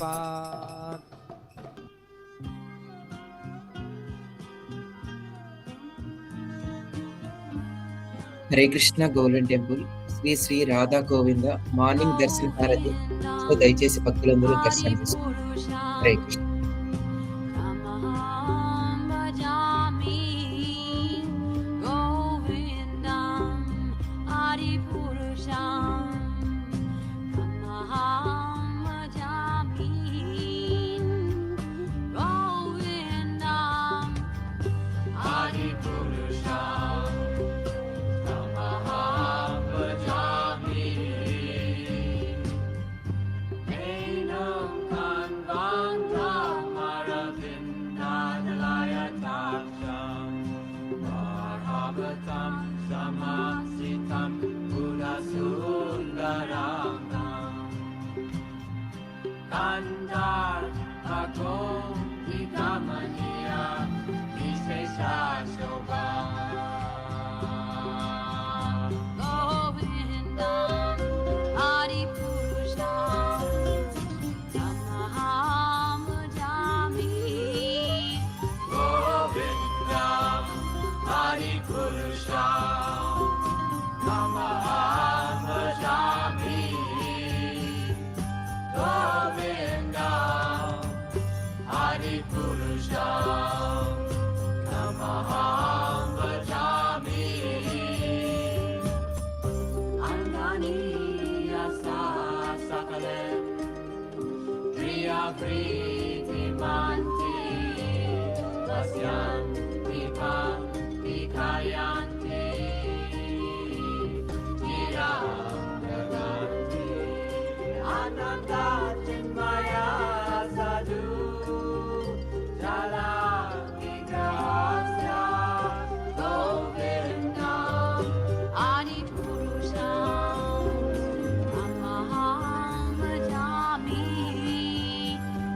Path. Hare Krishna golden temple Sri Shri Radha Govinda morning darshan aarti. So దయచేసి భక్తులందరూ దర్శనం చేసుకోండి. Hare Krishna.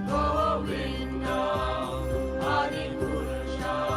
Govinda, Hari Purusha.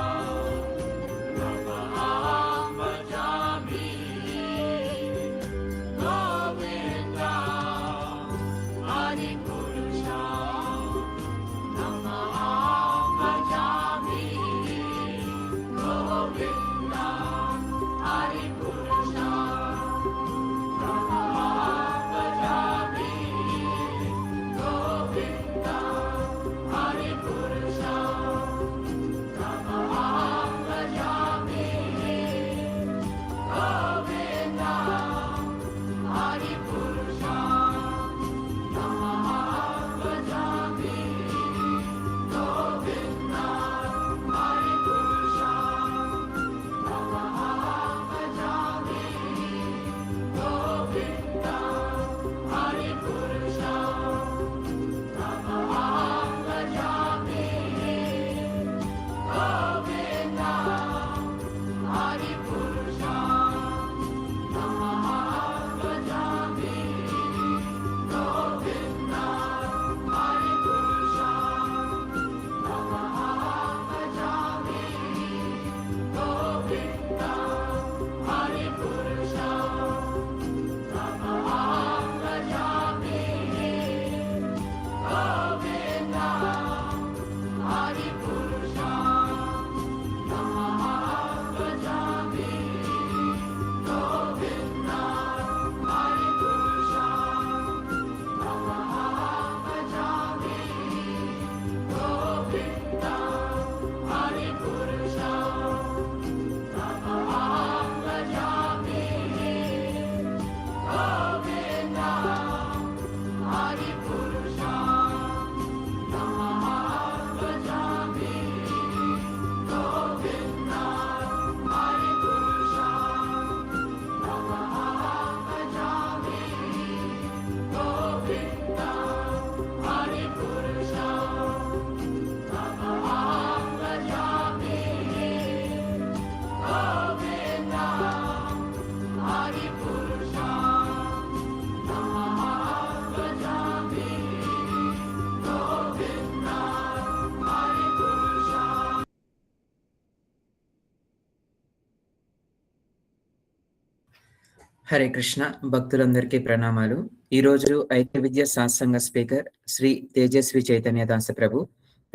Hare Krishna భక్తులందరికీ ప్రణామాలు. ఈరోజు ఐక్య విద్య సాత్సంగ స్పీకర్ శ్రీ తేజస్వి చైతన్య దాస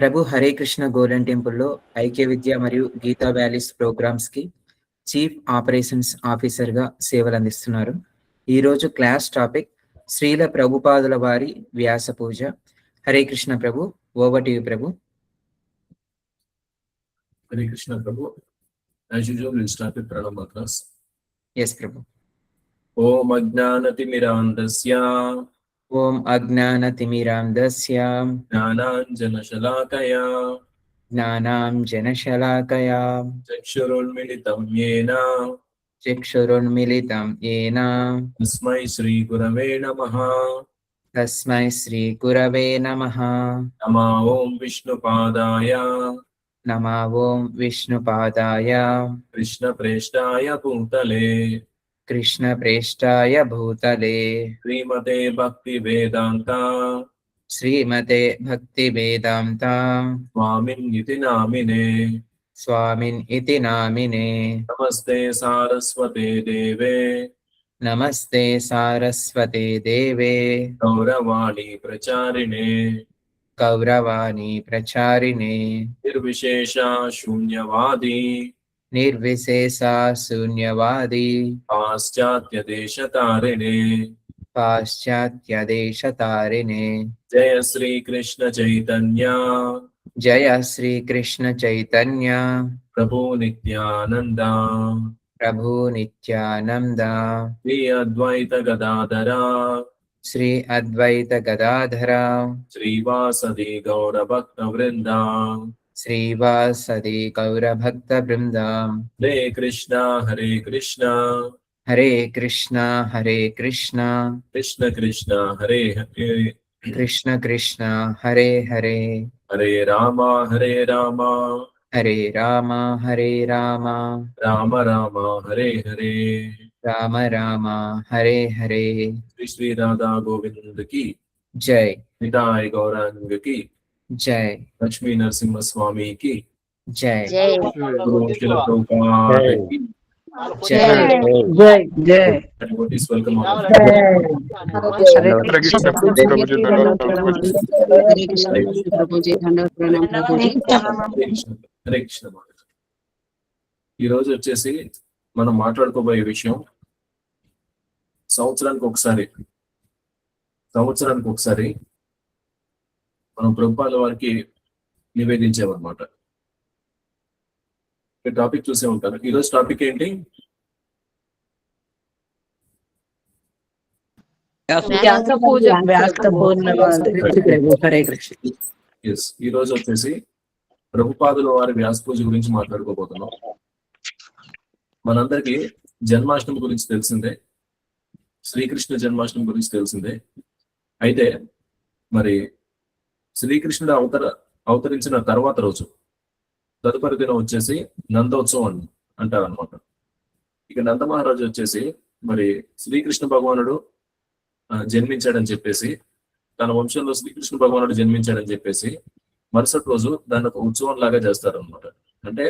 ప్రభు హరే కృష్ణ గోల్డెన్ టెంపుల్లో ఐక్య విద్య మరియు గీతా వ్యాలీస్ ప్రోగ్రామ్స్ కి చీఫ్ ఆపరేషన్స్ ఆఫీసర్ గా సేవలు అందిస్తున్నారు. ఈరోజు క్లాస్ టాపిక్ శ్రీల ప్రభుపాదుల వారి Vyasa puja. Hare Krishna Prabhu, over to you Prabhu. Hare Krishna Prabhu. As usual, we'll start with Pranam Mantras. Yes, Prabhu. Om Ajnanatimirandasya Om Ajnanatimirandasya Jnananjana Shalakaya Jnanam Janashalakaya Chakshurunmilitam Yena Chakshurunmilitam Yena Tasmai Shri Gurave Namaha Tasmai Shri Gurave Namaha Nama Om Vishnupadaya Nama Om Vishnupadaya Krishna Preshtaya Bhutale Krishna Preshtaya Bhutale Srimate Bhakti Vedanta Srimate Bhakti Vedanta Swamin Iti Namine Swamin Iti Namine Namaste Saraswate Deve Namaste Saraswate Deve Gauravani Pracharine Gauravani Pracharine Nirvishesha Shunyavadi Nirvisesa Sunyavadi Paschatya Deshatarine Paschatya Deshatarine Jaya Sri Krishna Chaitanya Jaya Sri Krishna Chaitanya Prabhu Nityananda Prabhu Nityananda Sri Advaita Gadadhara Sri Advaita Gadadhara Srivasadi Gaura Bhakta Vrinda Srivasadi Gaura Bhakta Vrinda Hare Krishna Hare Krishna Hare Krishna Hare Krishna Krishna Krishna Hare Hare Krishna Krishna Hare Hare Hare Rama Hare Rama Hare Rama Hare Rama Rama Rama Hare Hare Rama Rama Hare Hare Shri Shri Radha Govind ki Jai Nitai Gaurang ki Jai Lakshmi Narasimha Swami ki Jai Guru Srila Prabhupada ki Jai जय Devotees welcome all. हरे कृष्ण प्रभु जी धन्यवाद प्रभु जी हरे कृष्ण प्रभु जी धन्यवाद प्रणाम प्रभु जी హరే కృష్ణ ఈ రోజు వచ్చేసి మనం మాట్లాడుకోబోయే విషయం సంవత్సరానికి ఒకసారి మనం ప్రభుపాద వారికి నివేదించామన్నమాట. టాపిక్ చూసే ఉంటారు. ఈరోజు టాపిక్ ఏంటి? ఎస్, ఈ రోజు వచ్చేసి ప్రభుపాదుల వారి వ్యాస పూజ గురించి మాట్లాడుకోబోతున్నాం. మనందరికీ జన్మాష్టమి గురించి తెలిసిందే, శ్రీకృష్ణ జన్మాష్టమి గురించి తెలిసిందే. అయితే మరి శ్రీకృష్ణుడు అవతరించిన తర్వాత రోజు తదుపరి దినం వచ్చేసి నందోత్సవం అంటారు అనమాట. ఇక నంద మహారాజు వచ్చేసి మరి శ్రీకృష్ణ భగవానుడు జన్మించాడని చెప్పేసి, తన వంశంలో శ్రీకృష్ణ భగవానుడు జన్మించాడని చెప్పేసి మరుసటి రోజు దాన్ని ఒక ఉత్సవం లాగా చేస్తారు అనమాట. అంటే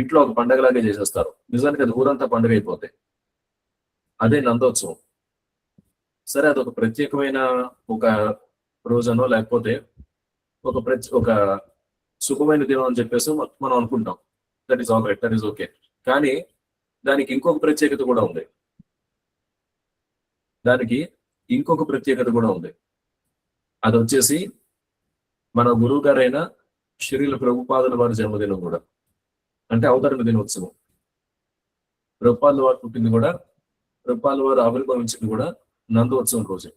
ఇంట్లో ఒక పండగలాగే చేసేస్తారు. నిజానికి అది ఊరంతా పండుగ అయిపోతాయి. అదే నందోత్సవం. సరే, అదొక ప్రత్యేకమైన ఒక రోజనో లేకపోతే ఒక శుభమైన దినం అని చెప్పేసి మనం అనుకుంటాం. That is all right, that is okay. కానీ దానికి ఇంకొక ప్రత్యేకత కూడా ఉంది. అది వచ్చేసి మన గురువు గారైన శ్రీల ప్రభుపాదుల వారి జన్మదినం కూడా, అంటే అవతరణ దినోత్సవం. ప్రభుపాదుల వారు పుట్టింది కూడా, ప్రభుపాదుల వారు ఆవిర్భవించింది కూడా నందోత్సవం రోజే.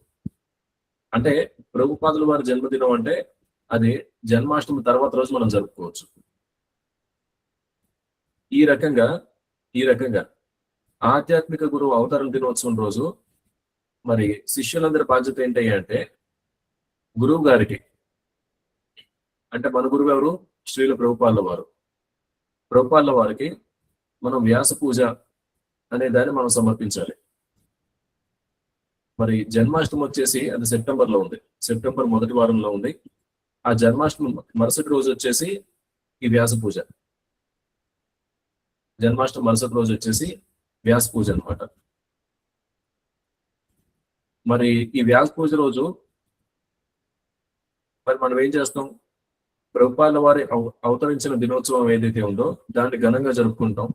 అంటే ప్రభుపాదుల వారి జన్మదినం అంటే అది జన్మాష్టమి తర్వాత రోజు మనం జరుపుకోవచ్చు. ఈ రకంగా ఆధ్యాత్మిక గురువు అవతరణ దినోత్సవం రోజు మరి శిష్యులందరి బాధ్యత ఏంటయ్యా అంటే, గురువు గారికి, అంటే మన గురువు ఎవరు? శ్రీల ప్రభుపాదుల వారికి మనం వ్యాస పూజ అనే దాన్ని మనం సమర్పించాలి. మరి జన్మాష్టమి వచ్చేసి అది సెప్టెంబర్లో ఉంది, సెప్టెంబర్ మొదటి వారంలో ఉంది. ఆ జన్మాష్టమి మరుసటి రోజు వచ్చేసి ఈ వ్యాస పూజ. జన్మాష్టమి మరుసటి రోజు వచ్చేసి వ్యాస పూజ అనమాట. మరి ఈ వ్యాస పూజ రోజు మరి మనం ఏం చేస్తాం? ప్రభుపాల వారి అవతరించిన దినోత్సవం ఏదైతే ఉందో దాన్ని ఘనంగా జరుపుకుంటాం.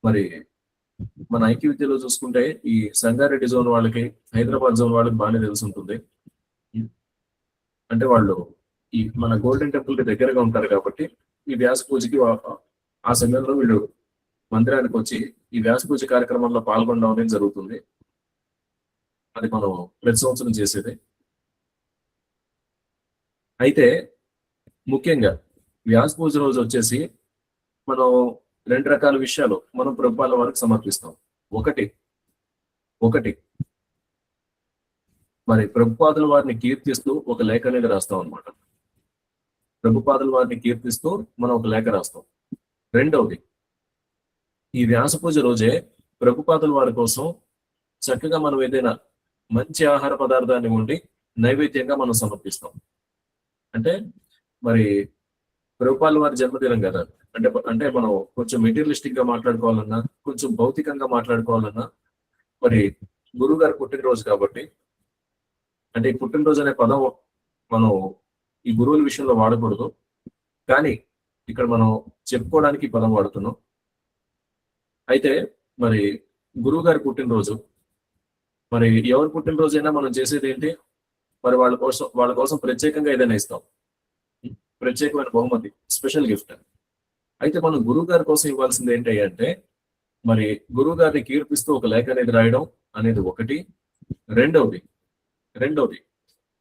మరి మన ఐక్య విద్యలో చూసుకుంటే ఈ సంగారెడ్డి జోన్ వాళ్ళకి, హైదరాబాద్ జోన్ వాళ్ళకి బాగానే తెలిసి ఉంటుంది. అంటే వాళ్ళు ఈ మన గోల్డెన్ టెంపుల్ కి దగ్గరగా ఉంటారు కాబట్టి ఈ వ్యాస పూజకి ఆ సమయంలో వీళ్ళు మందిరానికి వచ్చి ఈ వ్యాస పూజ కార్యక్రమంలో పాల్గొనడం అనేది జరుగుతుంది. అది మనం ప్రతి సంవత్సరం చేసేది. అయితే ముఖ్యంగా వ్యాస పూజ రోజు వచ్చేసి మనం 2 రకాల విషయాలు మనం ప్రభుపాల వారికి సమర్పిస్తాం. ఒకటి మరి ప్రభుపాదుల వారిని కీర్తిస్తూ ఒక లేఖ అనేది రాస్తాం అనమాట. ప్రభుపాదుల వారిని కీర్తిస్తూ మనం ఒక లేఖ రాస్తాం. రెండవది, ఈ వ్యాస పూజ రోజే ప్రభుపాదుల వారి కోసం చక్కగా మనం ఏదైనా మంచి ఆహార పదార్థాన్ని వండి నైవేద్యంగా మనం సమర్పిస్తాం. అంటే మరి ప్రభుపాల వారి జన్మదినం కదా, అంటే మనం కొంచెం మెటీరియలిస్టిక్ గా మాట్లాడుకోవాలన్నా, కొంచెం భౌతికంగా మాట్లాడుకోవాలన్నా, మరి గురువు గారి పుట్టినరోజు కాబట్టి, అంటే ఈ పుట్టినరోజు అనే పదం మనం ఈ గురువుల విషయంలో వాడకూడదు, కానీ ఇక్కడ మనం చెప్పుకోవడానికి పదం వాడుతున్నాం. అయితే మరి గురువు గారి పుట్టినరోజు, మరి ఎవరి పుట్టినరోజు అయినా మనం చేసేది ఏంటి? మరి వాళ్ళ కోసం ప్రత్యేకంగా ఏదైనా ఇస్తాం, ప్రత్యేకమైన బహుమతి, స్పెషల్ గిఫ్ట్. అయితే మనం గురువు గారి కోసం ఇవ్వాల్సింది ఏంటి అంటే మరి గురువు గారిని కీర్తిస్తూ ఒక లేఖ అనేది రాయడం అనేది ఒకటి. రెండవది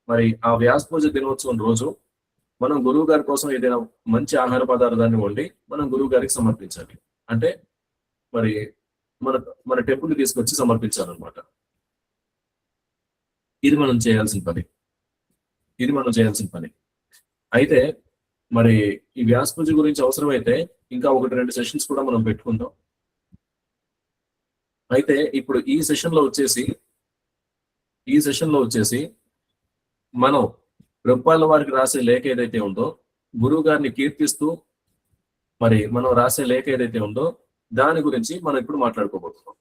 మరి ఆ వ్యాస పూజ దినోత్సవం రోజు మనం గురువు గారి కోసం ఏదైనా మంచి ఆహార పదార్థాన్ని వండి మనం గురువు గారికి సమర్పించాలి. అంటే మరి మన టెంపుల్కి తీసుకొచ్చి సమర్పించాలన్నమాట. ఇది మనం చేయాల్సిన పని. అయితే మరి ఈ వ్యాస పూజ గురించి అవసరమైతే ఇంకా 1-2 సెషన్స్ కూడా మనం పెట్టుకుందాం. అయితే ఇప్పుడు ఈ సెషన్ లో వచ్చేసి మనం ప్రభుపాల వారికి రాసే లేఖ ఏదైతే ఉందో, గురువు గారిని కీర్తిస్తూ మరి మనం రాసే లేఖ ఏదైతే ఉందో దాని గురించి మనం ఇప్పుడు మాట్లాడుకోబోతున్నాం.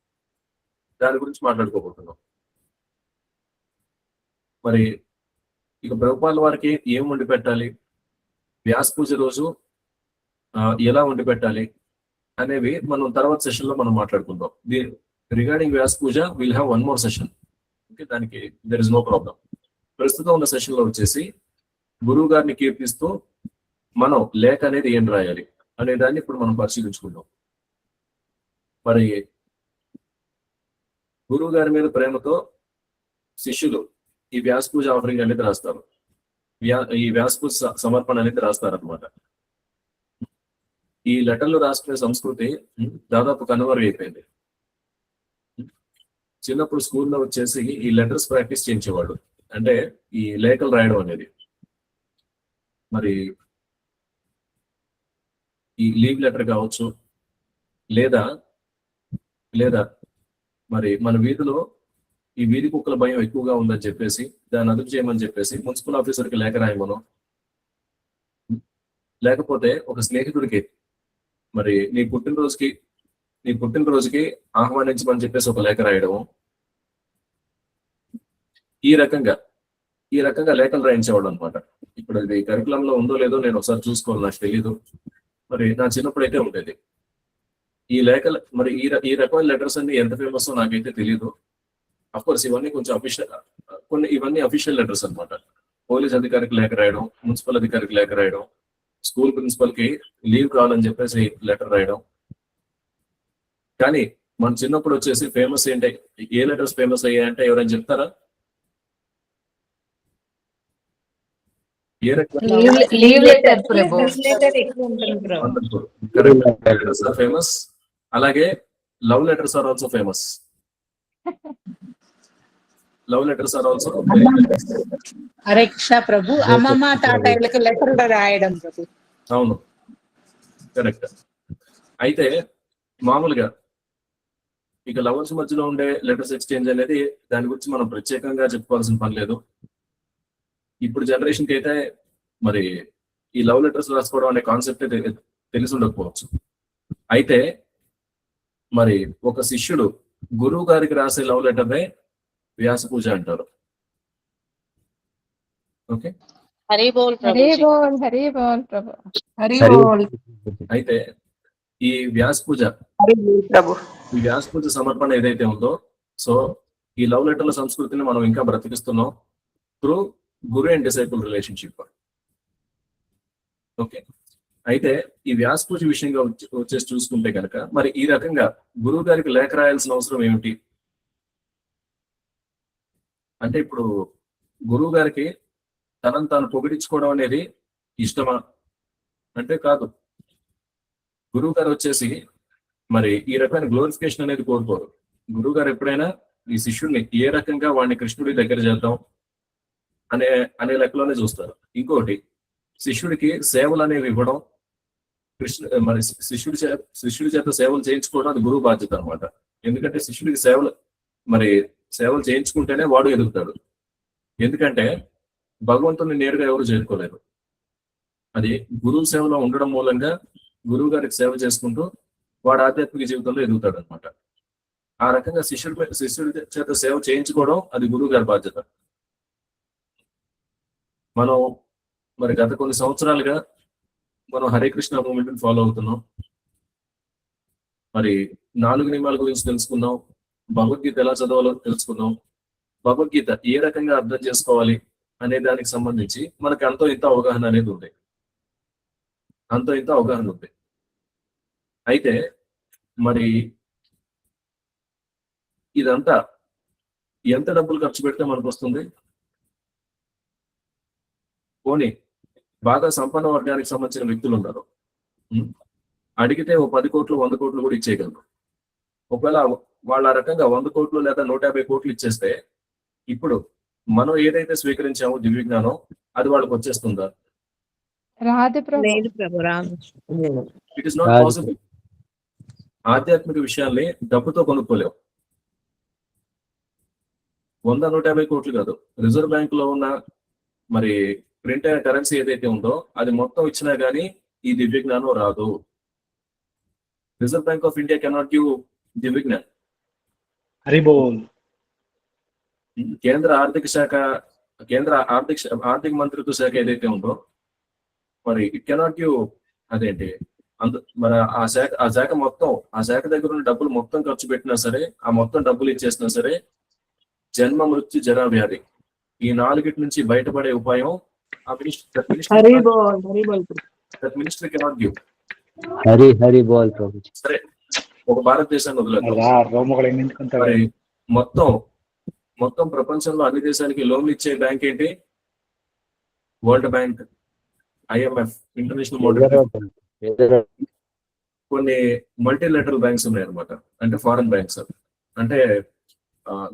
మరి ఇక ప్రభుపాల వారికి ఏం వండి పెట్టాలి, వ్యాస పూజ రోజు ఎలా వండి పెట్టాలి అనేవి మనం తర్వాత సెషన్ లో మనం మాట్లాడుకుందాం. Regarding Vyasa Puja will have 1 more session. Okay, దానికి దెర్ ఇస్ నో ప్రాబ్లం. ప్రస్తుతం ఉన్న సెషన్ లో వచ్చేసి గురువు గారిని కీర్తిస్తూ మనం లేఖ అనేది ఏం రాయాలి అనే దాన్ని ఇప్పుడు మనం పరిశీలించుకుందాం. మరి గురువు గారి మీద ప్రేమతో శిష్యులు ఈ వ్యాస పూజ ఆఫరింగ్ అనేది రాస్తారు, ఈ వ్యాస పూజ సమర్పణ అనేది రాస్తారనమాట. ఈ లెటర్లు రాసుకునే సంస్కృతి దాదాపు కనుమరుగైపోయింది. చిన్నప్పుడు స్కూల్లో వచ్చేసి ఈ లెటర్స్ ప్రాక్టీస్ చేయించేవాడు, అంటే ఈ లేఖలు రాయడం అనేది. మరి ఈ లీవ్ లెటర్ కావచ్చు, లేదా మరి మన వీధిలో ఈ వీధి కుక్కల భయం ఎక్కువగా ఉందని చెప్పేసి దాన్ని అదుపు చేయమని చెప్పేసి మున్సిపల్ ఆఫీసర్కి లేఖ రాయమను, లేకపోతే ఒక స్నేహితుడికి మరి నీ పుట్టినరోజుకి ఆహ్వానించమని చెప్పేసి ఒక లేఖ రాయడము, ఈ రకంగా లేఖలు రాయించేవాడు అనమాట. ఇప్పుడు అది కరికులంలో ఉందో లేదో నేను ఒకసారి చూసుకోవాలి, నాకు తెలీదు. మరి నా చిన్నప్పుడు అయితే ఉండేది ఈ లేఖలు. మరి ఈ రకమైన లెటర్స్ అన్ని ఎంత ఫేమస్ నాకైతే తెలియదు. అఫ్కోర్స్ ఇవన్నీ కొంచెం ఇవన్నీ అఫీషియల్ లెటర్స్ అనమాట. పోలీస్ అధికారికి లేఖ రాయడం, మున్సిపల్ అధికారికి లేఖ రాయడం, స్కూల్ ప్రిన్సిపల్ కి లీవ్ కావాలని చెప్పేసి లెటర్ రాయడం. కానీ మన చిన్నప్పుడు వచ్చేసి ఫేమస్ ఏంటి, ఏ లెటర్స్ ఫేమస్ అయ్యాయంటే ఎవరైనా చెప్తారా? ఫేమస్. అలాగే love letters are also famous. Love letters are also. Hare Krishna Prabhu. అమ్మమ్మ తాతయ్యలకు లెటర్ రాయడం ప్రభు. అవును, కరెక్ట్. అయితే మామూలుగా ఇక లవర్స్ మధ్యలో ఉండే లెటర్స్ ఎక్స్చేంజ్ అనేది దాని గురించి మనం ప్రత్యేకంగా చెప్పుకోవాల్సిన పని లేదు. ఇప్పుడు జనరేషన్ కి అయితే మరి ఈ లవ్ లెటర్స్ రాసుకోవడం అనే కాన్సెప్ట్ తెలిసి ఉండకపోవచ్చు. అయితే మరి ఒక శిష్యుడు గురువు గారికి రాసే లవ్ లెటర్నే వ్యాస పూజ అంటారు. ఓకే, హరి బోల్ హరి బోల్ హరి బోల్ ప్రభు. హరి బోల్. అయితే ఈ వ్యాస పూజ, హరి బోల్ ప్రభు. ఈ వ్యాస పూజ సమర్పణ ఏదైతే ఉందో, సో ఈ లవ్ లెటర్ల సంస్కృతిని మనం ఇంకా బ్రతికిస్తున్నాం through guru and disciple relationship. Okay, అయితే ఈ వ్యాస పూజ విషయంగా వచ్చేసి చూసుకుంటే కనుక, మరి ఈ రకంగా గురువు గారికి లేఖ రాయాల్సిన అవసరం ఏమిటి అంటే, ఇప్పుడు గురువు గారికి తనను తాను పొగిడించుకోవడం అనేది ఇష్టమా అంటే కాదు. గురువు గారు వచ్చేసి మరి ఈ రకమైన గ్లోరిఫికేషన్ అనేది కోరుకోరు. గురువు గారు ఎప్పుడైనా ఈ శిష్యుడిని ఏ రకంగా వాడిని కృష్ణుడి దగ్గర చేద్దాం అనే అనే లెక్కలోనే చూస్తారు. ఇంకోటి, శిష్యుడికి సేవలు అనేవి ఇవ్వడం, మరి శిష్యుడి చేత సేవలు చేయించుకోవడం అది గురువు బాధ్యత అనమాట. ఎందుకంటే శిష్యుడికి సేవలు చేయించుకుంటేనే వాడు ఎదుగుతాడు. ఎందుకంటే భగవంతుని నేరుగా ఎవరు చేరుకోలేరు. అది గురువు సేవలో ఉండడం మూలంగా గురువు గారికి సేవ చేసుకుంటూ వాడు ఆధ్యాత్మిక జీవితంలో ఎదుగుతాడు అనమాట. ఆ రకంగా శిష్యుడి చేత సేవ చేయించుకోవడం అది గురువు గారి బాధ్యత. మనం మరి గత కొన్ని సంవత్సరాలుగా మనం హరే కృష్ణ మూవ్మెంట్ ఫాలో అవుతున్నాం. మరి 4 నియమాల గురించి తెలుసుకున్నాం, భగవద్గీత ఎలా చదవాలో తెలుసుకున్నాం, భగవద్గీత ఏ రకంగా అర్థం చేసుకోవాలి అనే దానికి సంబంధించి మనకి అంతో ఇంత అవగాహన అనేది ఉంది. అయితే మరి ఇదంతా ఎంత డబ్బులు ఖర్చు పెడితే మనకు వస్తుంది? పోనీ బాగా సంపన్న వర్గానికి సంబంధించిన వ్యక్తులు ఉన్నారు, అడిగితే ఓ 10 కోట్లు 100 కోట్లు కూడా ఇచ్చేయగలరు. ఒకవేళ వాళ్ళ రకంగా 100 కోట్లు లేదా 150 కోట్లు ఇచ్చేస్తే ఇప్పుడు మనం ఏదైతే స్వీకరించామో దివ్య జ్ఞానం అది వాళ్ళకి వచ్చేస్తుందా? రాదు ప్రభు. లేదు ప్రభు, రాదు. It is not possible. ఆధ్యాత్మిక విషయాల్ని డబ్బుతో కొనుక్కోలేవు. 100-150 కోట్లు కాదు, రిజర్వ్ బ్యాంక్ లో ఉన్న మరి ప్రింట్ అయిన కరెన్సీ ఏదైతే ఉందో అది మొత్తం ఇచ్చినా గానీ ఈ దివ్య జ్ఞానం రాదు. Reserve bank of India cannot give divya jnanam. హరి బోల్. కేంద్ర ఆర్థిక మంత్రిత్వ శాఖ ఏదైతే ఉందో మరి ఇట్ కెనాట్ గివ్ అదేంటి మరి ఆ శాఖ దగ్గర ఉన్న డబ్బులు మొత్తం ఖర్చు పెట్టినా సరే, ఆ మొత్తం డబ్బులు ఇచ్చేసినా సరే, జన్మ మృత్యు జరా వ్యాధి ఈ 4 నుంచి బయటపడే ఉపాయం ఆ మినిస్టర్ కెనాట్ గివ్. హరి బోల్ ప్రభు. సరే, ఒక భారతదేశాన్ని వదిలేదు, మరి మొత్తం ప్రపంచంలో అన్ని దేశాలకి లోన్లు ఇచ్చే బ్యాంక్ ఏంటి? World bank, IMF, international monetary. కొన్ని మల్టీలేటరల్ బ్యాంక్స్ ఉన్నాయి అనమాట, అంటే ఫారెన్ బ్యాంక్స్. అంటే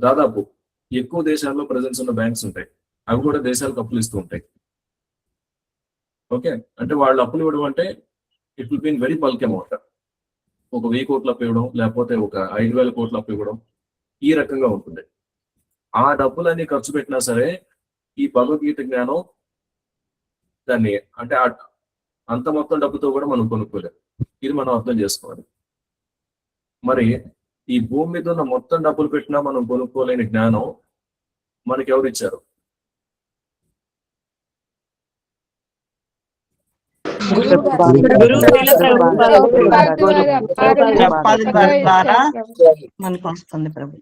దాదాపు ఎక్కువ దేశాల్లో ప్రెజెన్స్ ఉన్న బ్యాంక్స్ ఉంటాయి. అవి కూడా దేశాలకు అప్పులు ఇస్తూ ఉంటాయి. ఓకే, అంటే వాళ్ళు అప్పులు ఇవ్వడం అంటే it will be in very bulk amount. ఒక 1000 కోట్లు అప్పు ఇవ్వడం, లేకపోతే ఒక 5000 కోట్లు అప్పు ఇవ్వడం, ఈ రకంగా ఉంటుంది. ఆ డబ్బులన్నీ ఖర్చు పెట్టినా సరే ఈ భగవద్గీత జ్ఞానం దాన్ని అంటే అంత మొత్తం డబ్బుతో కూడా మనం కొనుక్కోలేదు. ఇది మనం అర్థం చేసుకోవాలి. మరి ఈ భూమి మీద ఉన్న మొత్తం డబ్బులు పెట్టినా మనం కొనుక్కోలేని జ్ఞానం మనకి ఎవరు ఇచ్చారు?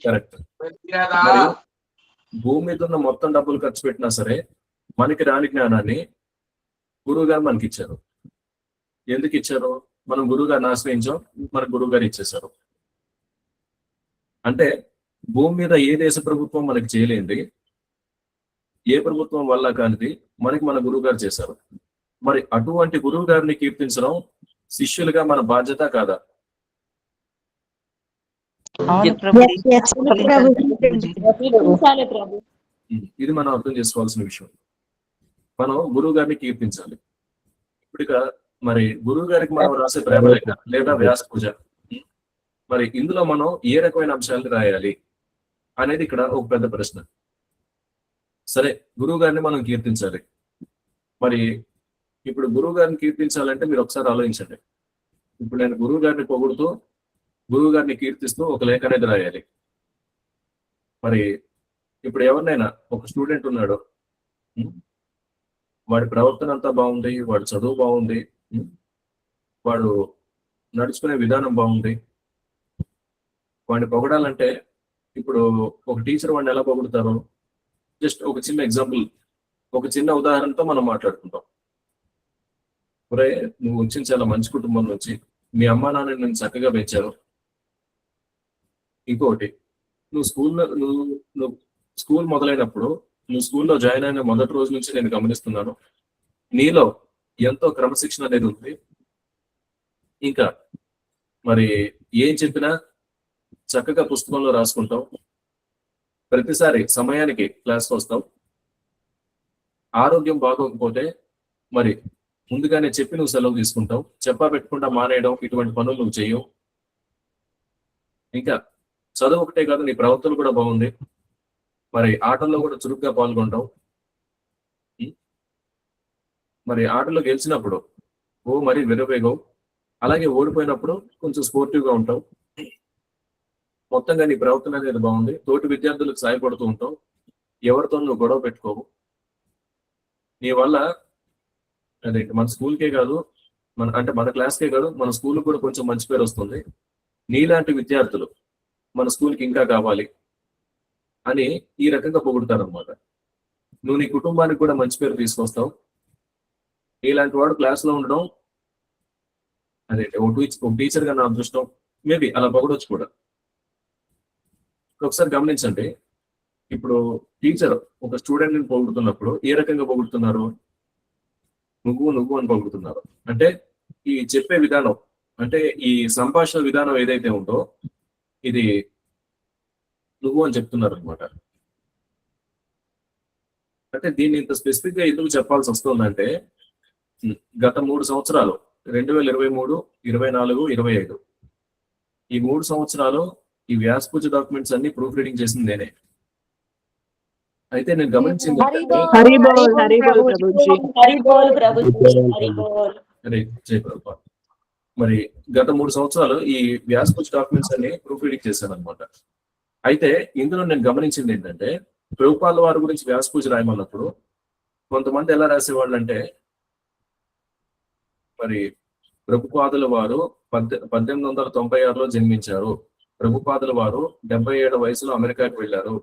కరెక్ట్. మరి భూమి మీద ఉన్న మొత్తం డబ్బులు ఖర్చు పెట్టినా సరే మనకి రాని జ్ఞానాన్ని గురువు గారు మనకి ఇచ్చారు. ఎందుకు ఇచ్చారు? మనం గురువు గారిని ఆశ్రయించాం, మన గురువు గారు ఇచ్చేశారు. అంటే భూమి మీద ఏ దేశ ప్రభుత్వం మనకి చేయలేంది, ఏ ప్రభుత్వం వల్ల కానిది మనకి మన గురువు గారు చేశారు. మరి అటువంటి గురువు గారిని కీర్తించడం శిష్యులుగా మన బాధ్యత కాదా? ఇది మనం అర్థం చేసుకోవాల్సిన విషయం. మనం గురువు గారిని కీర్తించాలి. ఇప్పుడు మరి గురువు గారికి మనం రాసే ప్రేమలేఖ లేదా వ్యాస పూజ, మరి ఇందులో మనం ఏ రకమైన అంశాలను రాయాలి అనేది ఇక్కడ ఒక పెద్ద ప్రశ్న. సరే, గురువు గారిని మనం కీర్తించాలి. మరి ఇప్పుడు గురువు గారిని కీర్తించాలంటే మీరు ఒకసారి ఆలోచించండి. ఇప్పుడు నేను గురువు గారిని పొగుడుతూ, గురువు గారిని కీర్తిస్తూ ఒక లేఖ అనేది రాయాలి. మరి ఇప్పుడు ఎవరినైనా ఒక స్టూడెంట్ ఉన్నాడు, ఉం? వాడి ప్రవర్తన అంతా బాగుంది, వాడి చదువు బాగుంది, ఉం? వాడు నడుచుకునే విధానం బాగుంది, వాడిని పొగడాలంటే ఇప్పుడు ఒక టీచర్ వాడిని ఎలా పొగుడుతారు? జస్ట్ ఒక చిన్న ఎగ్జాంపుల్, ఒక చిన్న ఉదాహరణతో మనం మాట్లాడుకుంటాం. ఒరే, నువ్వు వచ్చిన చాలా మంచి కుటుంబం నుంచి, మీ అమ్మా నాన్న నేను చక్కగా పెంచారు. ఇంకొకటి, నువ్వు స్కూల్ మొదలైనప్పుడు, నువ్వు స్కూల్లో జాయిన్ అయిన మొదటి రోజు నుంచి నేను గమనిస్తున్నాను, నీలో ఎంతో క్రమశిక్షణ అనేది ఉంది. ఇంకా మరి ఏం చెప్పినా చక్కగా పుస్తకంలో రాసుకుంటావు, ప్రతిసారి సమయానికి క్లాస్కి వస్తావు, ఆరోగ్యం బాగోకపోతే మరి ముందుగానే చెప్పి నువ్వు సెలవు తీసుకుంటావు, చెప్పా పెట్టకుండా మానేయడం, ఇటువంటి పనులు నువ్వు చేయవు. ఇంకా చదువు ఒకటే కాదు, నీ ప్రవర్తన కూడా బాగుంది, మరి ఆటల్లో కూడా చురుగ్గా పాల్గొంటావు. ఉం? మరి ఆటలో గెలిచినప్పుడు మరి విరవేగవు, అలాగే ఓడిపోయినప్పుడు కొంచెం స్పోర్టివ్గా ఉంటావు. మొత్తంగా నీ ప్రవర్తన అనేది బాగుంది, తోటి విద్యార్థులకు సాయపడుతూ ఉంటావు, ఎవరితో నువ్వు గొడవ పెట్టుకోవు. నీ వల్ల అదే మన స్కూల్కే కాదు, మన క్లాస్కే కాదు, మన స్కూల్ కూడా కొంచెం మంచి పేరు వస్తుంది. నీలాంటి విద్యార్థులు మన స్కూల్కి ఇంకా కావాలి అని ఈ రకంగా పొగుడుతారనమాట. నువ్వు నీ కుటుంబానికి కూడా మంచి పేరు తీసుకొస్తావు. ఇలాంటి వాడు క్లాస్లో ఉండడం అదే ఒక టీచర్గా నా అదృష్టం, మేబీ అలా పొగడొచ్చు కూడా. ఒకసారి గమనించండి, ఇప్పుడు టీచర్ ఒక స్టూడెంట్ని పొగుడుతున్నప్పుడు ఏ రకంగా పొగుడుతున్నారు? నువ్వు అని పొగుడుతున్నారు. అంటే ఈ చెప్పే విధానం, అంటే ఈ సంభాషణ విధానం ఏదైతే ఉందో ఇది నువ్వు అని చెప్తున్నారు అనమాట. అంటే దీన్ని ఇంత స్పెసిఫిక్ గా ఎందుకు చెప్పాల్సి వస్తుందంటే, గత 3 సంవత్సరాలు 2023, 24, 25 ఈ 3 సంవత్సరాలు ఈ వ్యాసపూజ డాక్యుమెంట్స్ అన్ని ప్రూఫ్ రీడింగ్ చేసింది నేనే. అయితే నేను గమనించింది అరే జై ప్రభువా. మరి గత 3 సంవత్సరాలు ఈ వ్యాసపూజ డాక్యుమెంట్స్ అన్ని ప్రూఫ్ రీడింగ్ చేశాను అనమాట. అయితే ఇందులో నేను గమనించింది ఏంటంటే, ప్రభుపాదుల వారి గురించి వ్యాసపూజ రాయమన్నప్పుడు కొంతమంది ఎలా రాసేవాళ్ళు అంటే, మరి ప్రభుపాదుల వారు 1896లో జన్మించారు, ప్రభుపాదుల వారు 77 వయసులో అమెరికాకి వెళ్ళారు,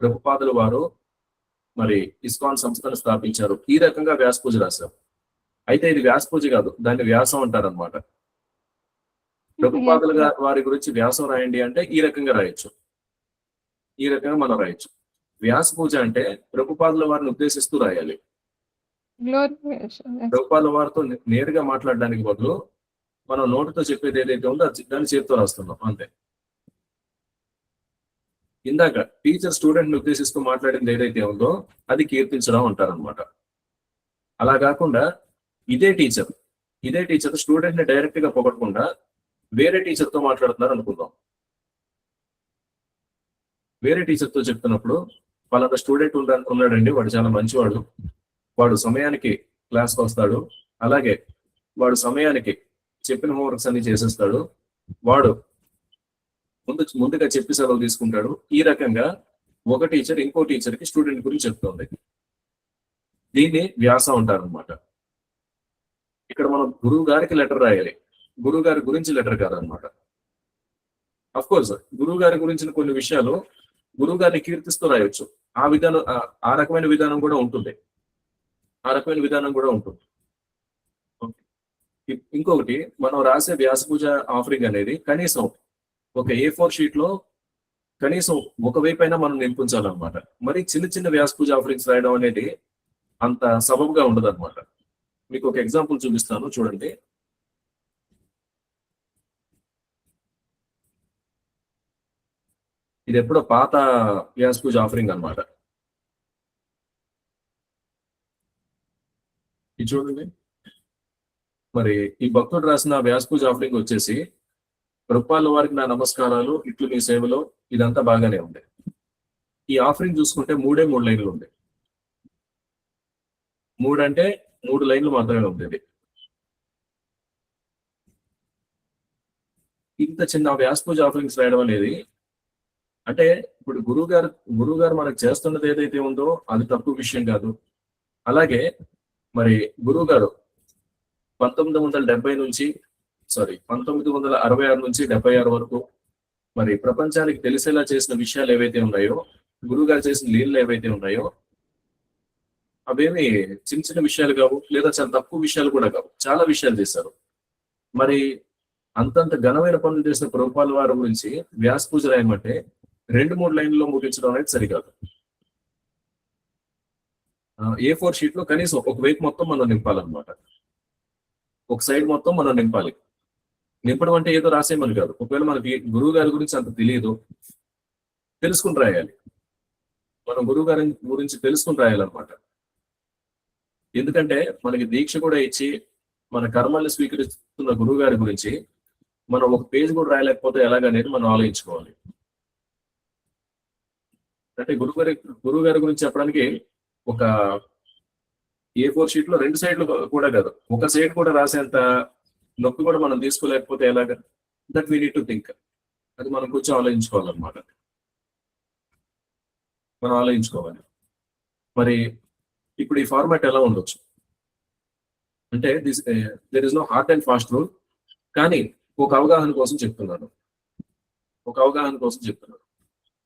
ప్రభుపాదుల వారు మరి ఇస్కాన్ సంస్థను స్థాపించారు, ఈ రకంగా వ్యాసపూజ రాశారు. అయితే ఇది వ్యాసపూజ కాదు, దాన్ని వ్యాసం అంటారనమాట. ప్రభుపాదుల వారి గురించి వ్యాసం రాయండి అంటే ఈ రకంగా రాయొచ్చు, ఈ రకంగా మనం రాయొచ్చు. వ్యాసపూజ అంటే ప్రభుపాదుల వారిని ఉద్దేశిస్తూ రాయాలి. ప్రభుపాదుల వారితో నేరుగా మాట్లాడడానికి బదులు మనం నోటితో చెప్పేది ఏదైతే ఉందో దాన్ని చేతితో రాస్తున్నాం అంతే. ఇందాక టీచర్ స్టూడెంట్ ని ఉద్దేశిస్తూ మాట్లాడింది ఏదైతే ఉందో అది కీర్తించడం అంటారనమాట. అలా కాకుండా ఇదే టీచర్ స్టూడెంట్ ని డైరెక్ట్ గా పొగడకుండా వేరే టీచర్ తో మాట్లాడుతున్నారు అనుకుందాం. వేరే టీచర్ తో చెప్తున్నప్పుడు, వాళ్ళ స్టూడెంట్ ఉన్నాడండి, వాడు చాలా మంచివాడు, వాడు సమయానికి క్లాస్కి వస్తాడు, అలాగే వాడు సమయానికి చెప్పిన హోంవర్క్స్ అన్ని చేసేస్తాడు, వాడు ముందుగా చెప్పి సెలవు తీసుకుంటాడు. ఈ రకంగా ఒక టీచర్ ఇంకో టీచర్కి స్టూడెంట్ గురించి చెప్తుంది. దీన్ని వ్యాసం అంటారు అనమాట. ఇక్కడ మనం గురువు గారికి లెటర్ రాయాలి, గురువు గారి గురించి లెటర్ కాదనమాట. అఫ్ కోర్స్ గురువు గారి గురించిన కొన్ని విషయాలు గురువు గారిని కీర్తిస్తూ రాయొచ్చు, ఆ రకమైన విధానం కూడా ఉంటుంది. ఇంకొకటి, మనం రాసే వ్యాసపూజ ఆఫరింగ్ అనేది కనీసం ఒక A4 షీట్ లో కనీసం ఒకవైపైనా మనం నింపించాలన్నమాట. మరి చిన్న చిన్న వ్యాసపూజ ఆఫరింగ్స్ రాయడం అనేది అంత సబబుగా ఉండదు అనమాట. మీకు ఒక ఎగ్జాంపుల్ చూపిస్తాను, చూడండి. ఇది ఎప్పుడో పాత వ్యాసపూజ ఆఫరింగ్ అనమాట. ఇది చూడండి. మరి ఈ భక్తుడు రాసిన వ్యాసపూజ ఆఫరింగ్ వచ్చేసి, ప్రభుపాదుల వారికి నా నమస్కారాలు, ఇట్లు మీ సేవలో, ఇదంతా బాగానే ఉంది. ఈ ఆఫరింగ్ చూసుకుంటే 3 లైన్లు ఉంది. 3 అంటే 3 లైన్లు మాత్రమే ఉండేది. ఇంత చిన్న వ్యాసపూజ ఆఫరింగ్స్ రాయడం అనేది అంటే ఇప్పుడు గురువు గారు మనకు చేస్తున్నది ఏదైతే ఉందో అది తప్పు విషయం కాదు. అలాగే మరి గురువు గారు 1966 నుంచి 76 వరకు మరి ప్రపంచానికి తెలిసేలా చేసిన విషయాలు ఏవైతే ఉన్నాయో, గురువు గారు చేసిన లీలలు ఏవైతే ఉన్నాయో, అవేమి చిన్న చిన్న విషయాలు కావు, లేదా చాలా తక్కువ విషయాలు కూడా కావు, చాలా విషయాలు చేశారు. మరి అంతంత ఘనమైన పనులు చేసిన ప్రభుపాల వారి గురించి వ్యాస పూజ రాయమంటే 2-3 లైన్లలో ముగించడం అనేది సరికాదు. A4 షీట్ లో కనీసం ఒక వైపు మొత్తం మనం నింపాలన్నమాట. ఒక సైడ్ మొత్తం మనం నింపాలి. నింపడం అంటే ఏదో రాసేయమని కాదు. ఒకవేళ మనకి గురువు గారి గురించి అంత తెలియదు, తెలుసుకుని రాయాలి. మనం గురువు గారి గురించి తెలుసుకుని రాయాలన్నమాట. ఎందుకంటే మనకి దీక్ష కూడా ఇచ్చి మన కర్మల్ని స్వీకరిస్తున్న గురువు గారి గురించి మనం ఒక పేజ్ కూడా రాయలేకపోతే ఎలాగనేది మనం ఆలోచించుకోవాలి. అంటే గురువు గారి గురించి చెప్పడానికి ఒక A4 షీట్ లో 2 సైడ్లు కూడా కాదు, ఒక సైడ్ కూడా రాసేంత నొప్పి కూడా మనం తీసుకోలేకపోతే ఎలాగా? That we need to think. అది మనం కొంచెం ఆలోచించుకోవాలన్నమాట. మనం ఆలోచించుకోవాలి. మరి ఇప్పుడు ఈ ఫార్మాట్ ఎలా ఉండొచ్చు అంటే, there is no hard and fast rule. కానీ ఒక అవగాహన కోసం చెప్తున్నాను.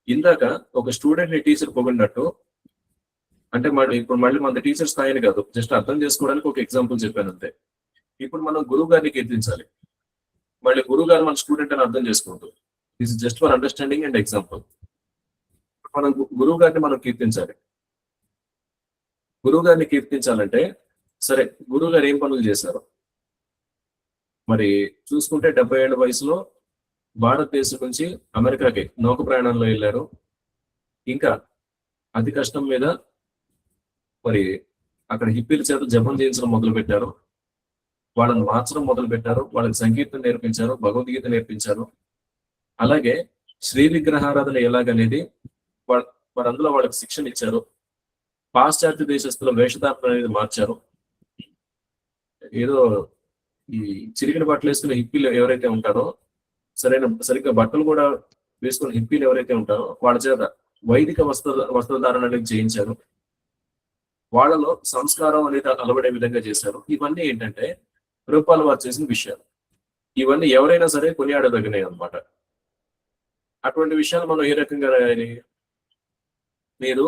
ఇందాక ఒక స్టూడెంట్ ని టీచర్ పొగిడినట్టు, అంటే ఇప్పుడు మళ్ళీ మన టీచర్ స్థాయిని కాదు, జస్ట్ అర్థం చేసుకోవడానికి ఒక ఎగ్జాంపుల్ చెప్పాను అంతే. ఇప్పుడు మనం గురువు గారిని కీర్తించాలి. మళ్ళీ గురువు గారు మన స్టూడెంట్ అని అర్థం చేసుకుంటూ, this is just for understanding and example. మనం గురువు గారిని మనం కీర్తించాలి. గురువు గారిని కీర్తించాలంటే సరే, గురువు గారు ఏం పనులు చేశారు? మరి చూసుకుంటే 70 ఏళ్ల వయసులో భారతదేశం నుంచి అమెరికాకి నౌక ప్రయాణంలో వెళ్ళారు. ఇంకా అతి కష్టం మీద మరి అక్కడ హిప్పీల చేత జపం చేయించడం మొదలు పెట్టారు. వాళ్ళని మార్చడం మొదలు పెట్టారు. వాళ్ళకి సంగీతం నేర్పించారు, భగవద్గీత నేర్పించారు. అలాగే శ్రీ విగ్రహారాధన ఎలాగనేది వారు అందులో వాళ్ళకి శిక్షణ ఇచ్చారు. పాశ్చాత్య దేశస్తుల వేషధారణ అనేది మార్చారు. ఏదో ఈ చిరిగిన బట్టలు వేసుకున్న హిప్పీలు ఎవరైతే ఉంటారో, సరిగ్గా బట్టలు కూడా వేసుకున్న హిప్పీలు ఎవరైతే ఉంటారో వాళ్ళ చేత వైదిక వస్త్రధారణ అనేది చేయించారు. వాళ్ళలో సంస్కారం అనేది అలవడే విధంగా చేశారు. ఇవన్నీ ఏంటంటే ప్రభుపాల వారు చేసిన విషయాలు. ఇవన్నీ ఎవరైనా సరే కొనియాడదగినాయి అన్నమాట. అటువంటి విషయాలు మనం ఏ రకంగా రాయాలి? మీరు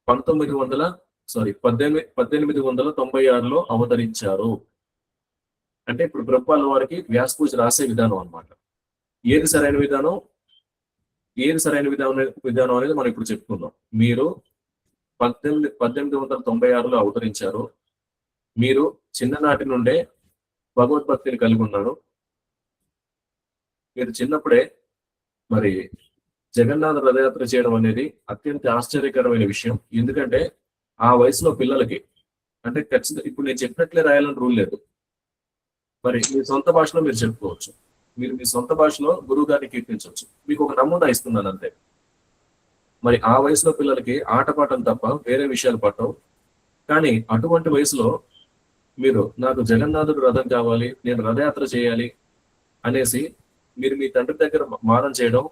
1896లో అవతరించారు అంటే ఇప్పుడు ప్రభుపాల వారికి వ్యాస పూజ రాసే విధానం అన్నమాట. ఏది సరైన విధానం అనేది మనం ఇప్పుడు చెప్పుకుందాం. మీరు 1896లో అవతరించారు. మీరు చిన్ననాటి నుండే భగవద్భక్తిని కలిగి ఉన్నారు. మీరు చిన్నప్పుడే మరి జగన్నాథ రథయాత్ర చేయడం అనేది అత్యంత ఆశ్చర్యకరమైన విషయం. ఎందుకంటే ఆ వయసులో పిల్లలకి అంటే ఖచ్చితంగా ఇప్పుడు నేను చెప్పినట్లే రాయాలని రూల్ లేదు. మరి మీ సొంత భాషలో మీరు చెప్పుకోవచ్చు. మీరు మీ సొంత భాషలో గురువు గారిని కీర్తించవచ్చు. మీకు ఒక నమూనా ఇస్తున్నాను అంతే. మరి ఆ వయసులో పిల్లలకి ఆటపాటలు తప్ప వేరే విషయాలు పట్టవు. కానీ అటువంటి వయసులో మీరు నాకు జగన్నాథుడు రథం కావాలి, నేను రథయాత్ర చేయాలి అనేసి మీరు మీ తండ్రి దగ్గర మారం చేయడం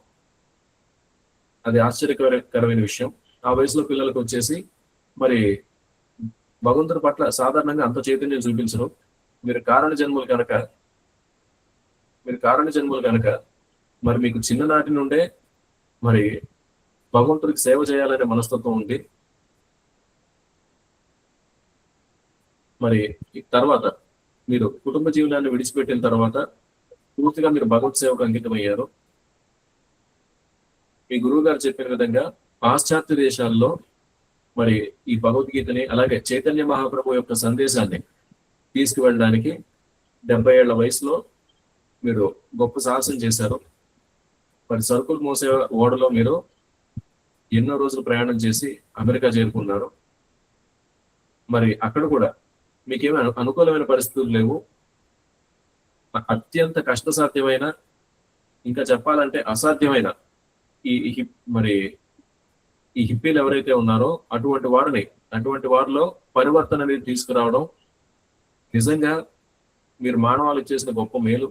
అది ఆశ్చర్యకరమైన విషయం. ఆ వయసులో పిల్లలకు వచ్చేసి మరి భగవంతుడి పట్ల సాధారణంగా అంత చైతన్యం చూపించరు. మీరు కారణ జన్మలు కనుక మరి మీకు చిన్ననాటి నుండే మరి భగవంతుడికి సేవ చేయాలనే మనస్తత్వం ఉంది. మరి తర్వాత మీరు కుటుంబ జీవనాన్ని విడిచిపెట్టిన తర్వాత పూర్తిగా మీరు భగవత్ సేవకు అంకితమయ్యారు. మీ గురువు గారు చెప్పిన విధంగా పాశ్చాత్య దేశాల్లో మరి ఈ భగవద్గీతని అలాగే చైతన్య మహాప్రభు యొక్క సందేశాన్ని తీసుకువెళ్ళడానికి 70 ఏళ్ల వయసులో మీరు గొప్ప సాహసం చేశారు. మరి సరుకులు మోసే ఓడలో మీరు ఎన్నో రోజులు ప్రయాణం చేసి అమెరికా చేరుకున్నారు. మరి అక్కడ కూడా మీకేమీ అనుకూలమైన పరిస్థితులు లేవు. అత్యంత కష్టసాధ్యమైన, ఇంకా చెప్పాలంటే అసాధ్యమైన ఈ హిప్పీలు ఎవరైతే ఉన్నారో అటువంటి వారిలో పరివర్తన అనేది తీసుకురావడం నిజంగా మీరు మానవాళికి చేసిన గొప్ప మేలు.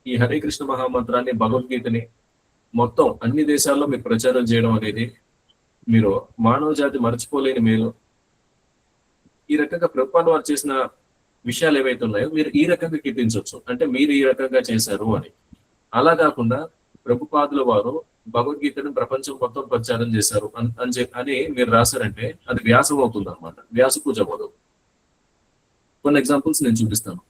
ఈ హరే కృష్ణ మహామంత్రాన్ని, భగవద్గీతని మొత్తం అన్ని దేశాల్లో మీరు ప్రచారం చేయడం అనేది మీరు మానవ జాతి మర్చిపోలేని మీరు ఈ రకంగా ప్రభుత్వాలు వారు చేసిన విషయాలు ఏవైతే ఉన్నాయో మీరు ఈ రకంగా కీర్తించవచ్చు, అంటే మీరు ఈ రకంగా చేశారు అని. అలా కాకుండా ప్రభుపాదుల వారు భగవద్గీతను ప్రపంచం మొత్తం ప్రచారం చేశారు అని మీరు రాశారంటే అది వ్యాసం అవుతుంది అనమాట, వ్యాస పూజ అవ్వదు. కొన్ని ఎగ్జాంపుల్స్ నేను చూపిస్తాను.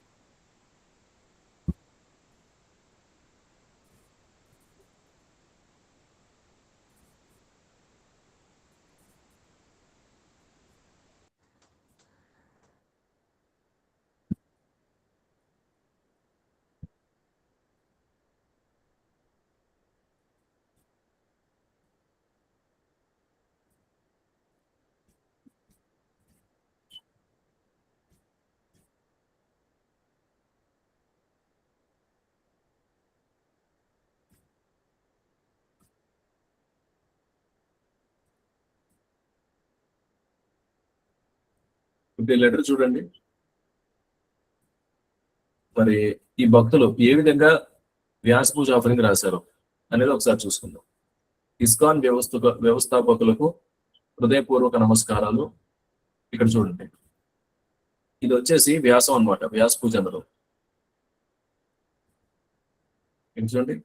ఇప్పుడు లెటర్ చూడండి. మరి ఈ భక్తులు ఏ విధంగా వ్యాస పూజ ఆఫరింగ్ రాశారు అనేది ఒకసారి చూసుకుందాం. ఇస్కాన్ వ్యవస్థాపకులకు హృదయపూర్వక నమస్కారాలు. ఇక్కడ చూడండి, ఇది వచ్చేసి వ్యాసం అన్నమాట, వ్యాస పూజ అన్నారు. ఇక్కడ చూడండి,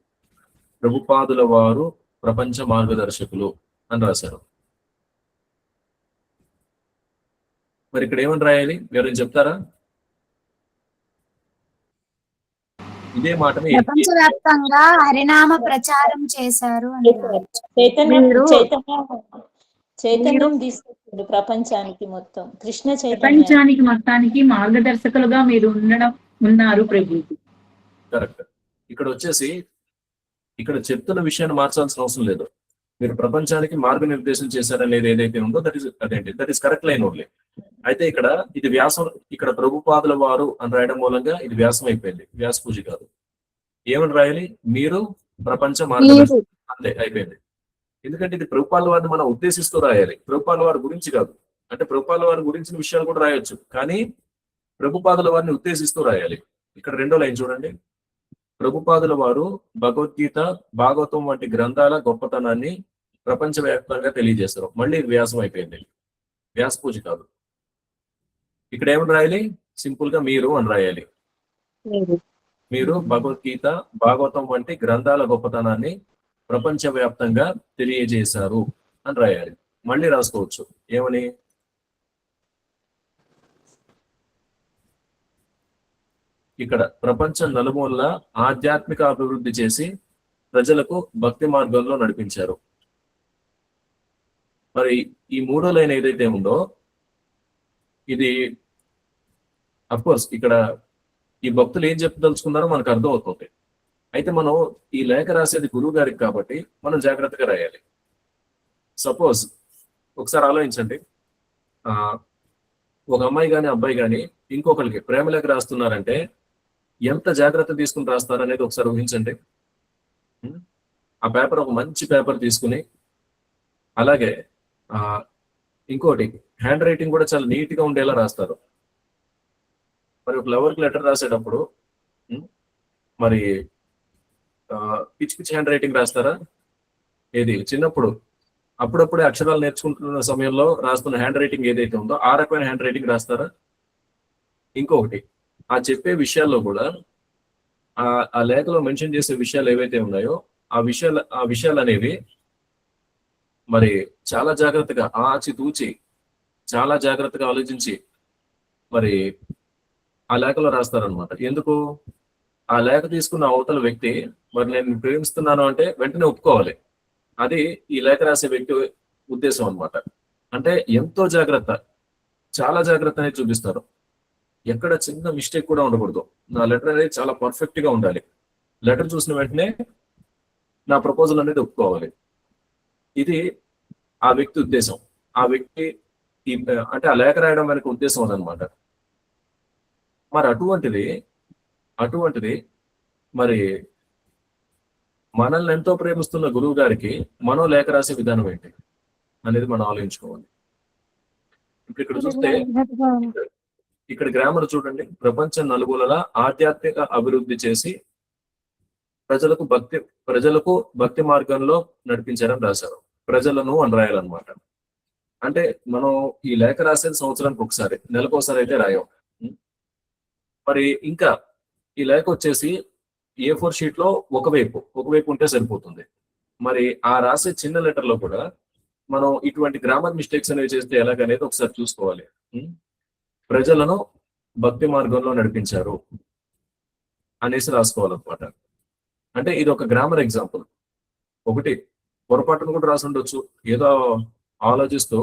ప్రభుపాదుల వారు ప్రపంచ మార్గదర్శకులు అని రాశారు. మరి ఇక్కడ ఏమని రాయాలి, ఎవరైనా చెప్తారా? ఇదే మాటని ప్రపంచవ్యాప్తంగా హరినామ ప్రచారం చేశారు అని చైతన్యం తీసుకొచ్చిండు ప్రపంచానికి మొత్తం. కృష్ణ చైతన్యం ప్రపంచానికి మొత్తానికి మార్గదర్శకులుగా మీరు ఉన్నారు ప్రభు. కరెక్ట్. ఇక్కడ వచ్చేసి ఇక్కడ చెప్తున్న విషయాన్ని మార్చాల్సిన అవసరం లేదు. మీరు ప్రపంచానికి మార్గనిర్దేశం చేశారనేది ఏదైతే ఉందో that is correct line only. అయితే ఇక్కడ ఇది వ్యాసం, ఇక్కడ ప్రభుపాదుల వారు అని రాయడం మూలంగా ఇది వ్యాసం అయిపోయింది, వ్యాస పూజ కాదు. ఏమని రాయాలి, మీరు ప్రపంచ మార్గదర్శకులు, అంతే అయిపోయింది. ఎందుకంటే ఇది ప్రభుపాదుల వారిని మనం ఉద్దేశిస్తూ రాయాలి, ప్రభుపాదుల వారి గురించి కాదు. అంటే ప్రభుపాదుల వారి గురించిన విషయాలు కూడా రాయొచ్చు, కానీ ప్రభుపాదుల వారిని ఉద్దేశిస్తూ రాయాలి. ఇక్కడ రెండో లైన్ చూడండి, ప్రభుపాదుల వారు భగవద్గీత, భాగవతం వంటి గ్రంథాల గొప్పతనాన్ని ప్రపంచవ్యాప్తంగా తెలియజేస్తారు. మళ్ళీ వ్యాసం అయిపోయింది, వ్యాస పూజ కాదు. ఇక్కడ ఏమని రాయాలి, సింపుల్ గా మీరు అని రాయాలి. మీరు భగవద్గీత, భాగవతం వంటి గ్రంథాల గొప్పతనాన్ని ప్రపంచవ్యాప్తంగా తెలియజేశారు అని రాయాలి. మళ్ళీ రాసుకోవచ్చు, ఏమని, ఇక్కడ ప్రపంచం నలుమూలలా ఆధ్యాత్మిక అభివృద్ధి చేసి ప్రజలకు భక్తి మార్గంలో నడిపించారు. మరి ఈ మూడో లైన్ ఏదైతే ఉందో ఇది అఫ్కోర్స్ ఇక్కడ ఈ భక్తులు ఏం చెప్పదలుచుకున్నారో మనకు అర్థం అవుతుంది. అయితే మనం ఈ లేఖ రాసేది గురువు గారికి కాబట్టి మనం జాగ్రత్తగా రాయాలి. సపోజ్ ఒకసారి ఆలోచించండి, ఒక అమ్మాయి కానీ అబ్బాయి కానీ ఇంకొకరికి ప్రేమ లేఖ రాస్తున్నారంటే ఎంత జాగ్రత్త తీసుకుని రాస్తారనేది ఒకసారి ఊహించండి. ఆ పేపర్ ఒక మంచి పేపర్ తీసుకుని, అలాగే ఇంకోటి హ్యాండ్ రైటింగ్ కూడా చాలా నీట్ గా ఉండేలా రాస్తారు. మరి ఒక లవర్కి లెటర్ రాసేటప్పుడు మరి పిచ్చి పిచ్చి హ్యాండ్ రైటింగ్ రాస్తారా? ఏది చిన్నప్పుడు అప్పుడప్పుడే అక్షరాలు నేర్చుకుంటున్న సమయంలో రాస్తున్న హ్యాండ్ రైటింగ్ ఏదైతే ఉందో ఆ రకమైన హ్యాండ్ రైటింగ్ రాస్తారా? ఇంకొకటి, ఆ చెప్పే విషయాల్లో కూడా ఆ లేఖలో మెన్షన్ చేసే విషయాలు ఏవైతే ఉన్నాయో ఆ విషయాలు అనేవి మరి చాలా జాగ్రత్తగా ఆచితూచి చాలా జాగ్రత్తగా ఆలోచించి మరి ఆ లేఖలో రాస్తారనమాట. ఎందుకు? ఆ లేఖ తీసుకున్న అవతల వ్యక్తి మరి నేను ప్రేమిస్తున్నాను అంటే వెంటనే ఒప్పుకోవాలి. అది ఈ లేఖ రాసే వ్యక్తి ఉద్దేశం అనమాట. అంటే ఎంతో జాగ్రత్త, చాలా జాగ్రత్త అనేది చూపిస్తారు. ఎక్కడ చిన్న మిస్టేక్ కూడా ఉండకూడదు. నా లెటర్ అనేది చాలా పర్ఫెక్ట్ గా ఉండాలి. లెటర్ చూసిన వెంటనే నా ప్రపోజల్ అనేది ఒప్పుకోవాలి. ఇది ఆ వ్యక్తి ఉద్దేశం. ఆ వ్యక్తి అంటే ఆ లేఖ రాయడం వెనక ఉద్దేశం అదనమాట. మరి అటువంటిది మరి మనల్ని ఎంతో ప్రేమిస్తున్న గురువు గారికి మనం లేఖ రాసే విధానం ఏంటి అనేది మనం ఆలోచించుకోవాలి. ఇప్పుడు ఇక్కడ చూస్తే ఇక్కడ గ్రామర్ చూడండి, ప్రపంచం నలుగులలా ఆధ్యాత్మిక అభివృద్ధి చేసి ప్రజలకు భక్తి మార్గంలో నడిపించారని రాశారు. ప్రజలను అని రాయాలన్నమాట. అంటే మనం ఈ లేఖ రాసేది సంవత్సరానికి ఒకసారి, నెలకోసారి అయితే రాయం. మరి ఇంకా ఈ లేఖ వచ్చేసి A4 షీట్ లో ఒకవైపు ఉంటే సరిపోతుంది. మరి ఆ రాసే చిన్న లెటర్ లో కూడా మనం ఇటువంటి గ్రామర్ మిస్టేక్స్ అనేవి చేస్తే ఎలాగనేది ఒకసారి చూసుకోవాలి. ప్రజలను భక్తి మార్గంలో నడిపించారు అనేసి రాసుకోవాలన్నమాట. అంటే ఇది ఒక గ్రామర్ ఎగ్జాంపుల్. ఒకటి పొరపాటును కూడా రాసి ఉండొచ్చు, ఏదో ఆలోచిస్తూ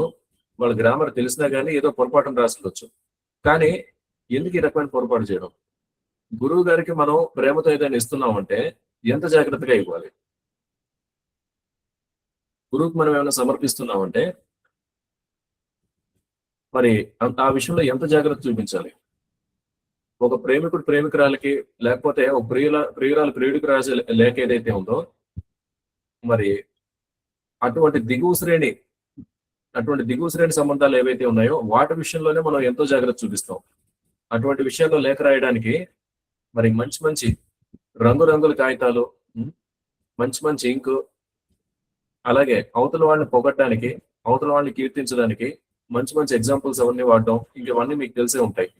వాళ్ళ గ్రామర్ తెలిసినా కానీ ఏదో పొరపాటును రాసి ఉండొచ్చు. కానీ ఎందుకు ఈ రకమైన పొరపాటు చేయడం? గురువు గారికి మనం ప్రేమతో ఏదైనా ఇస్తున్నామంటే ఎంత జాగ్రత్తగా ఇవ్వాలి. గురువుకి మనం ఏమైనా సమర్పిస్తున్నామంటే మరి ఆ విషయంలో ఎంత జాగ్రత్త చూపించాలి. ఒక ప్రేమికుడు ప్రేమికురాలకి, లేకపోతే ఒక ప్రియురాలు ప్రియుడికి రాసే లేఖ ఏదైతే ఉందో, మరి అటువంటి దిగువ శ్రేణి సంబంధాలు ఏవైతే ఉన్నాయో వాటి విషయంలోనే మనం ఎంతో జాగ్రత్త చూపిస్తాం. అటువంటి విషయాల్లో లేఖ రాయడానికి మరి మంచి రంగురంగుల కాగితాలు, మంచి ఇంకు, అలాగే అవతల వాళ్ళని పొగట్టడానికి, అవతల వాళ్ళని కీర్తించడానికి మంచి ఎగ్జాంపుల్స్ అవన్నీ వాడడం, ఇంకవన్నీ మీకు తెలిసే ఉంటాయి.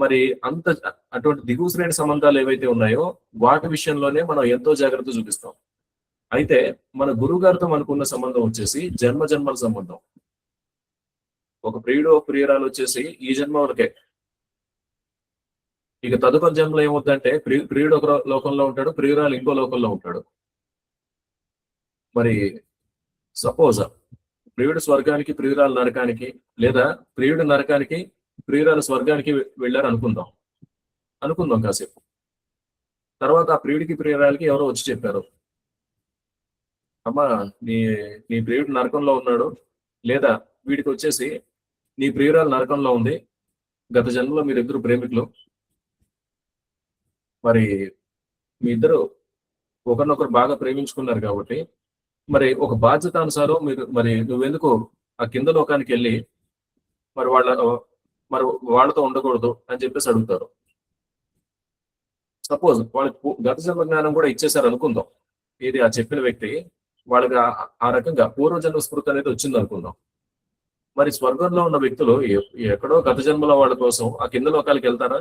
మరి అటువంటి దిగువ శ్రేణి సంబంధాలు ఏవైతే ఉన్నాయో వాటి విషయంలోనే మనం ఎంతో జాగ్రత్త చూపిస్తాం. అయితే మన గురువు గారితో మనకున్న సంబంధం వచ్చేసి జన్మల సంబంధం. ఒక ప్రియుడు ప్రియురాలు వచ్చేసి ఈ జన్మ వరకే. ఇక తదుపరి జన్మలో ఏమవుతుందంటే ప్రియుడు ఒక లోకంలో ఉంటాడు, ప్రియురాలు ఇంకో లోకంలో ఉంటాడు. మరి సపోజ్ ప్రియుడు స్వర్గానికి ప్రియురాలు నరకానికి, లేదా ప్రియుడు నరకానికి ప్రియురాలు స్వర్గానికి వెళ్ళారు అనుకుందాం కాసేపు. తర్వాత ఆ ప్రియుడికి ప్రియురాలకి ఎవరో వచ్చి చెప్పారు, అమ్మా నీ ప్రియుడు నరకంలో ఉన్నాడు, లేదా వీడికి వచ్చేసి నీ ప్రియురాలు నరకంలో ఉంది, గత జన్మలో మీరిద్దరు ప్రేమికులు, మరి మీ ఇద్దరు ఒకరినొకరు బాగా ప్రేమించుకున్నారు కాబట్టి మరి ఒక బాధ్యతానుసారం నువ్వెందుకు ఆ కింద లోకానికి వెళ్ళి మరి వాళ్ళతో ఉండకూడదు అని చెప్పేసి అడుగుతారు. సపోజ్ వాళ్ళకి గత జన్మ జ్ఞానం కూడా ఇచ్చేసారు అనుకుందాం. ఇది ఆ చెప్పిన వ్యక్తి వాళ్ళకి ఆ రకంగా పూర్వజన్మ స్మృతి అనేది వచ్చింది అనుకుందాం. మరి స్వర్గంలో ఉన్న వ్యక్తులు ఎక్కడో గత జన్మలో వాళ్ళ కోసం ఆ కింద లోకాలకి వెళ్తారా?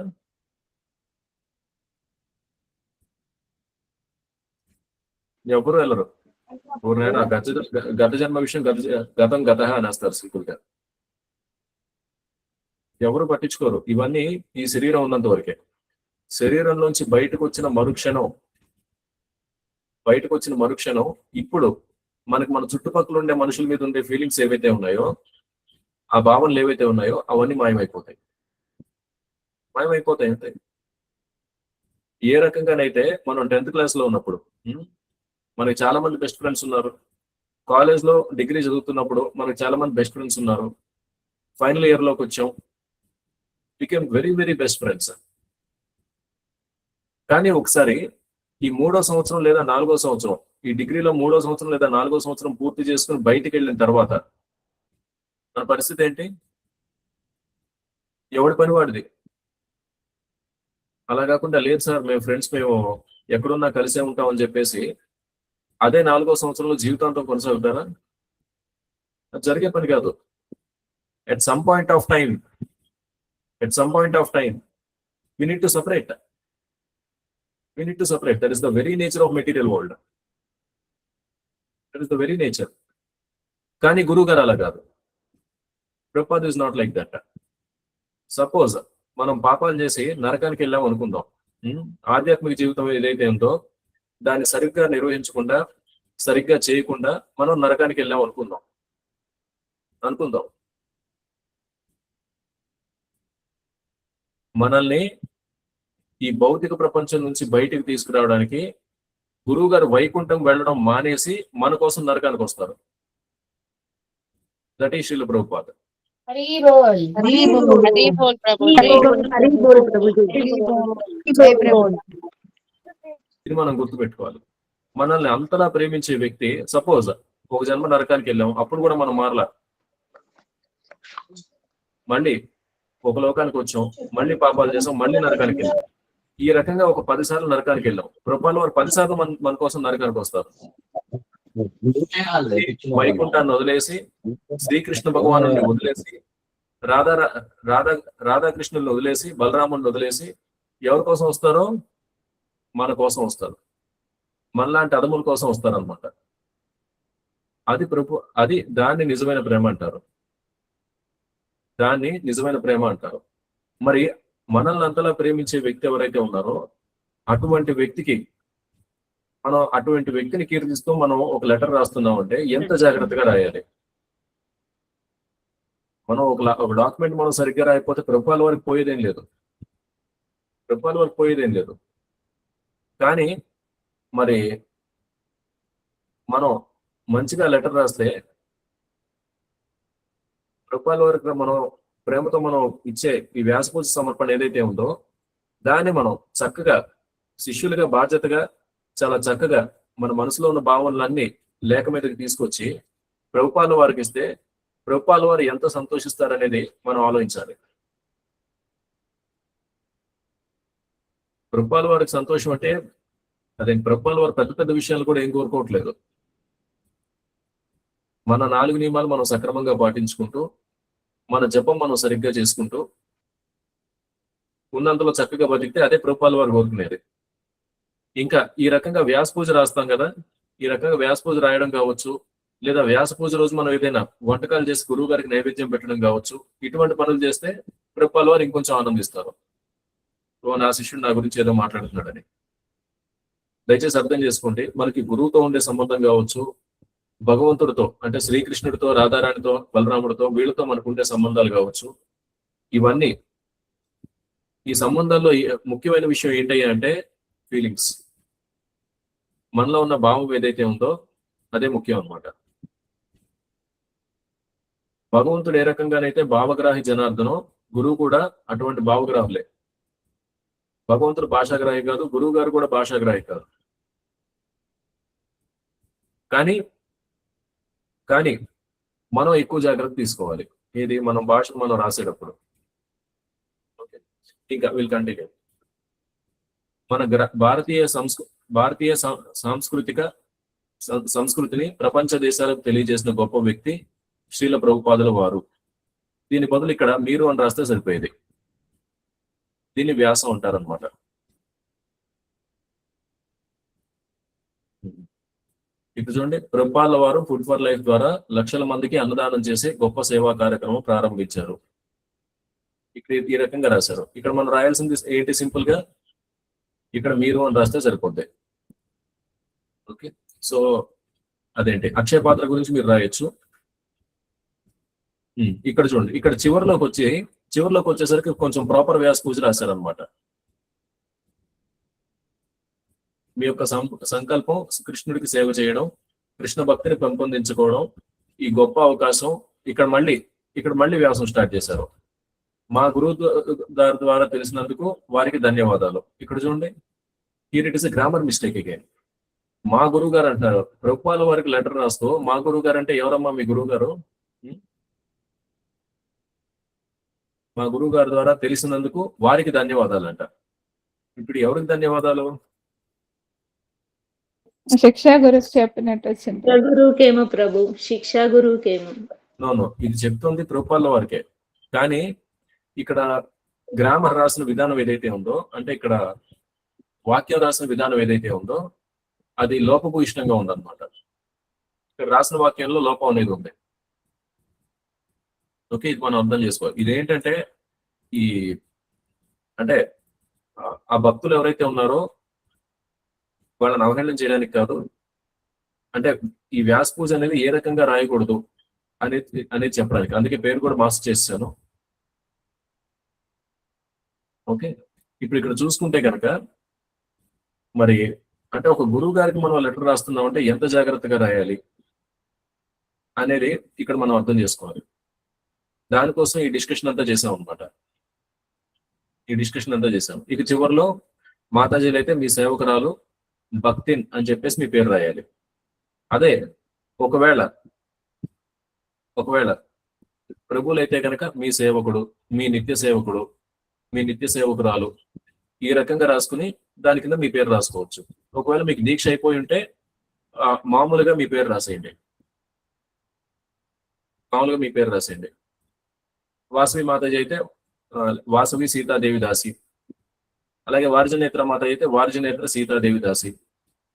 ఎవరు వెళ్ళరు. ఎవరైనా గత జన్మ విషయం గత అనేస్తారు సింపుల్ గా. ఎవరు పట్టించుకోరు. ఇవన్నీ ఈ శరీరం ఉన్నంత వరకే. శరీరంలోంచి బయటకు వచ్చిన మరుక్షణం ఇప్పుడు మన చుట్టుపక్కల ఉండే మనుషుల మీద ఉండే ఫీలింగ్స్ ఏవైతే ఉన్నాయో, ఆ భావనలు ఏవైతే ఉన్నాయో అవన్నీ మాయమైపోతాయి అంతే. ఏ రకంగానైతే మనం 10th క్లాస్ లో ఉన్నప్పుడు మనకి చాలా మంది బెస్ట్ ఫ్రెండ్స్ ఉన్నారు. కాలేజ్ లో డిగ్రీ చదువుతున్నప్పుడు మనకి చాలా మంది బెస్ట్ ఫ్రెండ్స్ ఉన్నారు. ఫైనల్ ఇయర్ లోకి వచ్చాం, బికేమ్ వెరీ బెస్ట్ ఫ్రెండ్స్. కానీ ఒకసారి ఈ 3వ సంవత్సరం లేదా 4వ సంవత్సరం, ఈ డిగ్రీలో 3వ సంవత్సరం లేదా 4వ సంవత్సరం పూర్తి చేసుకుని బయటికి వెళ్ళిన తర్వాత మన పరిస్థితి ఏంటి? ఎవడి పని వాడిది. అలా కాకుండా లేదు సార్ మేము ఫ్రెండ్స్, మేము ఎక్కడున్నా కలిసే ఉంటాం అని చెప్పేసి అదే 4వ సంవత్సరంలో జీవితాంతం కొనసాగుతారా? అది జరిగే పని కాదు. At some point of time we need to separate. That is the very nature of material world. That is the very nature. కానీ గురువు గారు అలా కాదు. Prabhupada is not like that. Suppose మనం పాపాలు చేసి నరకానికి వెళ్ళాం అనుకుందాం. ఆధ్యాత్మిక జీవితం ఏదైతే ఉందో దాన్ని సరిగ్గా నిర్వహించకుండా, సరిగ్గా చేయకుండా మనం నరకానికి వెళ్ళాం అనుకుందాం. మనల్ని ఈ భౌతిక ప్రపంచం నుంచి బయటికి తీసుకురావడానికి గురువు గారు వైకుంఠం వెళ్ళడం మానేసి మన కోసం నరకానికి వస్తారు. That is Srila Prabhupada. ఇది మనం గుర్తుపెట్టుకోవాలి. మనల్ని అంతలా ప్రేమించే వ్యక్తి, సపోజ్ ఒక జన్మ నరకానికి వెళ్ళాం, అప్పుడు కూడా మనం మారలా, మళ్ళీ ఒక లోకానికి వచ్చాం, మళ్ళీ పాపాలు చేసాం, మళ్ళీ నరకానికి వెళ్ళాం. ఈ రకంగా ఒక 10 సార్లు నరకానికి వెళ్ళాం. ప్రభుపాల వారు 10 సార్లు మన కోసం నరకానికి వస్తారు. వైకుంఠాన్ని వదిలేసి, శ్రీకృష్ణ భగవాను వదిలేసి, రాధాకృష్ణుల్ని వదిలేసి, బలరాముని వదిలేసి ఎవరి కోసం వస్తారో మన కోసం వస్తారు. మనలాంటి అదముల కోసం వస్తారనమాట. అది దాన్ని నిజమైన ప్రేమ అంటారు. దాన్ని నిజమైన ప్రేమ అంటారు. మరి మనల్ని అంతలా ప్రేమించే వ్యక్తి ఎవరైతే ఉన్నారో అటువంటి వ్యక్తిని కీర్తిస్తూ మనం ఒక లెటర్ రాస్తున్నాం అంటే ఎంత జాగ్రత్తగా రాయాలి. మనం ఒక డాక్యుమెంట్ మనం సరిగ్గా రాయకపోతే ప్రభుపాల వారికి పోయేదేం లేదు. కానీ మరి మనం మంచిగా లెటర్ రాస్తే ప్రభుపాల వారికి మనం ప్రేమతో మనం ఇచ్చే ఈ వ్యాసపూజ సమర్పణ ఏదైతే ఉందో దాన్ని మనం చక్కగా శిష్యులుగా బాధ్యతగా చాలా చక్కగా మన మనసులో ఉన్న భావనలన్నీ లేఖ మీదకి తీసుకొచ్చి ప్రభుపాల వారికి ఇస్తే ప్రభుపాల వారు ఎంత సంతోషిస్తారనేది మనం ఆలోచించాలి. ప్రభుపాల వారికి సంతోషం అంటే అదే ప్రభుపాల వారు పెద్ద పెద్ద విషయాలు కూడా ఏం కోరుకోవట్లేదు. మన 4 నియమాలు మనం సక్రమంగా పాటించుకుంటూ, మన జపం మనం సరిగ్గా చేసుకుంటూ ఉన్నంతలో చక్కగా బతికితే అదే ప్రభుపాల వారు కోరుకునేది. ఇంకా ఈ రకంగా వ్యాస పూజ రాస్తాం కదా, ఈ రకంగా వ్యాస పూజ రాయడం కావచ్చు, లేదా వ్యాస పూజ రోజు మనం ఏదైనా వంటకాలు చేసి గురువు గారికి నైవేద్యం పెట్టడం కావచ్చు, ఇటువంటి పనులు చేస్తే ప్రభుపాల వారు ఇంకొంచెం ఆనందిస్తారు. నా శిష్యుడు నా గురించి ఏదో మాట్లాడుతున్నాడని. దయచేసి అర్థం చేసుకోండి, మనకి గురువుతో ఉండే సంబంధం కావచ్చు, భగవంతుడితో అంటే శ్రీకృష్ణుడితో, రాధారాణితో, బలరాముడితో, వీళ్ళతో మనకు ఉండే సంబంధాలు కావచ్చు, ఇవన్నీ ఈ సంబంధాల్లో ముఖ్యమైన విషయం ఏంటయ్యా అంటే ఫీలింగ్స్. మనలో ఉన్న భావం ఏదైతే ఉందో అదే ముఖ్యం అన్నమాట. భగవంతుడు ఏ రకంగానైతే భావగ్రాహి జనార్దనో గురువు కూడా అటువంటి భావగ్రాహులే. భగవంతుడు భాషాగ్రాహి కాదు, గురువు గారు కూడా భాషాగ్రాహి కాదు. కానీ మనం ఎక్కువ జాగ్రత్త తీసుకోవాలి. ఏది మనం రాసేటప్పుడు. ఓకే, ఇంకా వీల్ కంటిన్యూ. మన భారతీయ సంస్కృతిని ప్రపంచ దేశాలకు తెలియజేసిన గొప్ప వ్యక్తి శ్రీల ప్రభుపాదుల వారు. దీని బదులు ఇక్కడ మీరు అని రాస్తే సరిపోయేది. దీన్ని వ్యాసం అంటారనమాట. ఇప్పుడు చూడండి, ప్రభుపాదుల వారు ఫుడ్ ఫర్ లైఫ్ ద్వారా లక్షల మందికి అన్నదానం చేసే గొప్ప సేవా కార్యక్రమం ప్రారంభించారు. ఇక్కడ ఈ రకంగా రాశారు. ఇక్కడ మనం రాయాల్సింది ఏంటి? సింపుల్ గా ఇక్కడ మీరు అని రాస్తే సరిపోద్ది. ఓకే, సో అదేంటి అక్షయ పాత్ర గురించి మీరు రాయొచ్చు. ఇక్కడ చూడండి, ఇక్కడ చివరిలోకి వచ్చేసరికి కొంచెం ప్రాపర్ వ్యాస పూజ రాశారనమాట. మీ యొక్క సంకల్పం కృష్ణుడికి సేవ చేయడం, కృష్ణ భక్తిని పెంపొందించుకోవడం ఈ గొప్ప అవకాశం. ఇక్కడ మళ్ళీ వ్యాసం స్టార్ట్ చేశారు. మా గురువు గారి ద్వారా తెలిసినందుకు వారికి ధన్యవాదాలు. ఇక్కడ చూడండి, here it is a grammar mistake again. మా గురువు గారు అంటారు, ప్రభుపాల వారికి లెటర్ రాస్తూ మా గురువు గారు అంటే ఎవరమ్మా మీ గురువు గారు? మా గురువు గారి ద్వారా తెలిసినందుకు వారికి ధన్యవాదాలు అంట. ఇప్పుడు ఎవరికి ధన్యవాదాలు? శిక్షా గురువు చెప్పినట్టు వచ్చింది. గురువుకేమో ప్రభు, శిక్షా గురువుకేమో. నో, ఇది చెప్తుంది ప్రభుపాల వారికే. కానీ ఇక్కడ గ్రామర్ రాసిన విధానం ఏదైతే ఉందో, అంటే ఇక్కడ వాక్యం రాసిన విధానం ఏదైతే ఉందో అది లోపభూయిష్టంగా ఉందన్నమాట. ఇక్కడ రాసిన వాక్యంలో లోపం అనేది ఉంది. ఓకే, ఇది మనం అర్థం చేసుకోవాలి. ఇదేంటంటే అంటే ఆ భక్తులు ఎవరైతే ఉన్నారో వాళ్ళని అవహేళన చేయడానికి కాదు, అంటే ఈ వ్యాస పూజ అనేది ఏ రకంగా రాయకూడదు అనేది చెప్పడానికి. అందుకే పేరు కూడా మాస్టర్ చేశాను. ఓకే, ఇప్పుడు ఇక్కడ చూసుకుంటే కనుక మరి అంటే ఒక గురువు గారికి మనం లెటర్ రాస్తున్నాం అంటే ఎంత జాగ్రత్తగా రాయాలి అనేది ఇక్కడ మనం అర్థం చేసుకోవాలి. దానికోసం ఈ డిస్కషన్ అంతా చేసాం అనమాట. ఇక చివరిలో మాతాజీలు అయితే మీ సేవకురాలు భక్తిన్ అని చెప్పేసి మీ పేరు రాయాలి. అదే ఒకవేళ ప్రభువులైతే కనుక మీ సేవకుడు, మీ నిత్య సేవకురాలు ఈ రకంగా రాసుకుని దాని కింద మీ పేరు రాసుకోవచ్చు. ఒకవేళ మీకు దీక్ష అయిపోయి ఉంటే మామూలుగా మీ పేరు రాసేయండి. మామూలుగా మీ పేరు రాసేయండి. వాసవి మాతాజీ అయితే వాసవి సీతాదేవి దాసి, అలాగే వార్జనేత్ర మాత అయితే వార్జనేత్ర సీతాదేవి దాసి,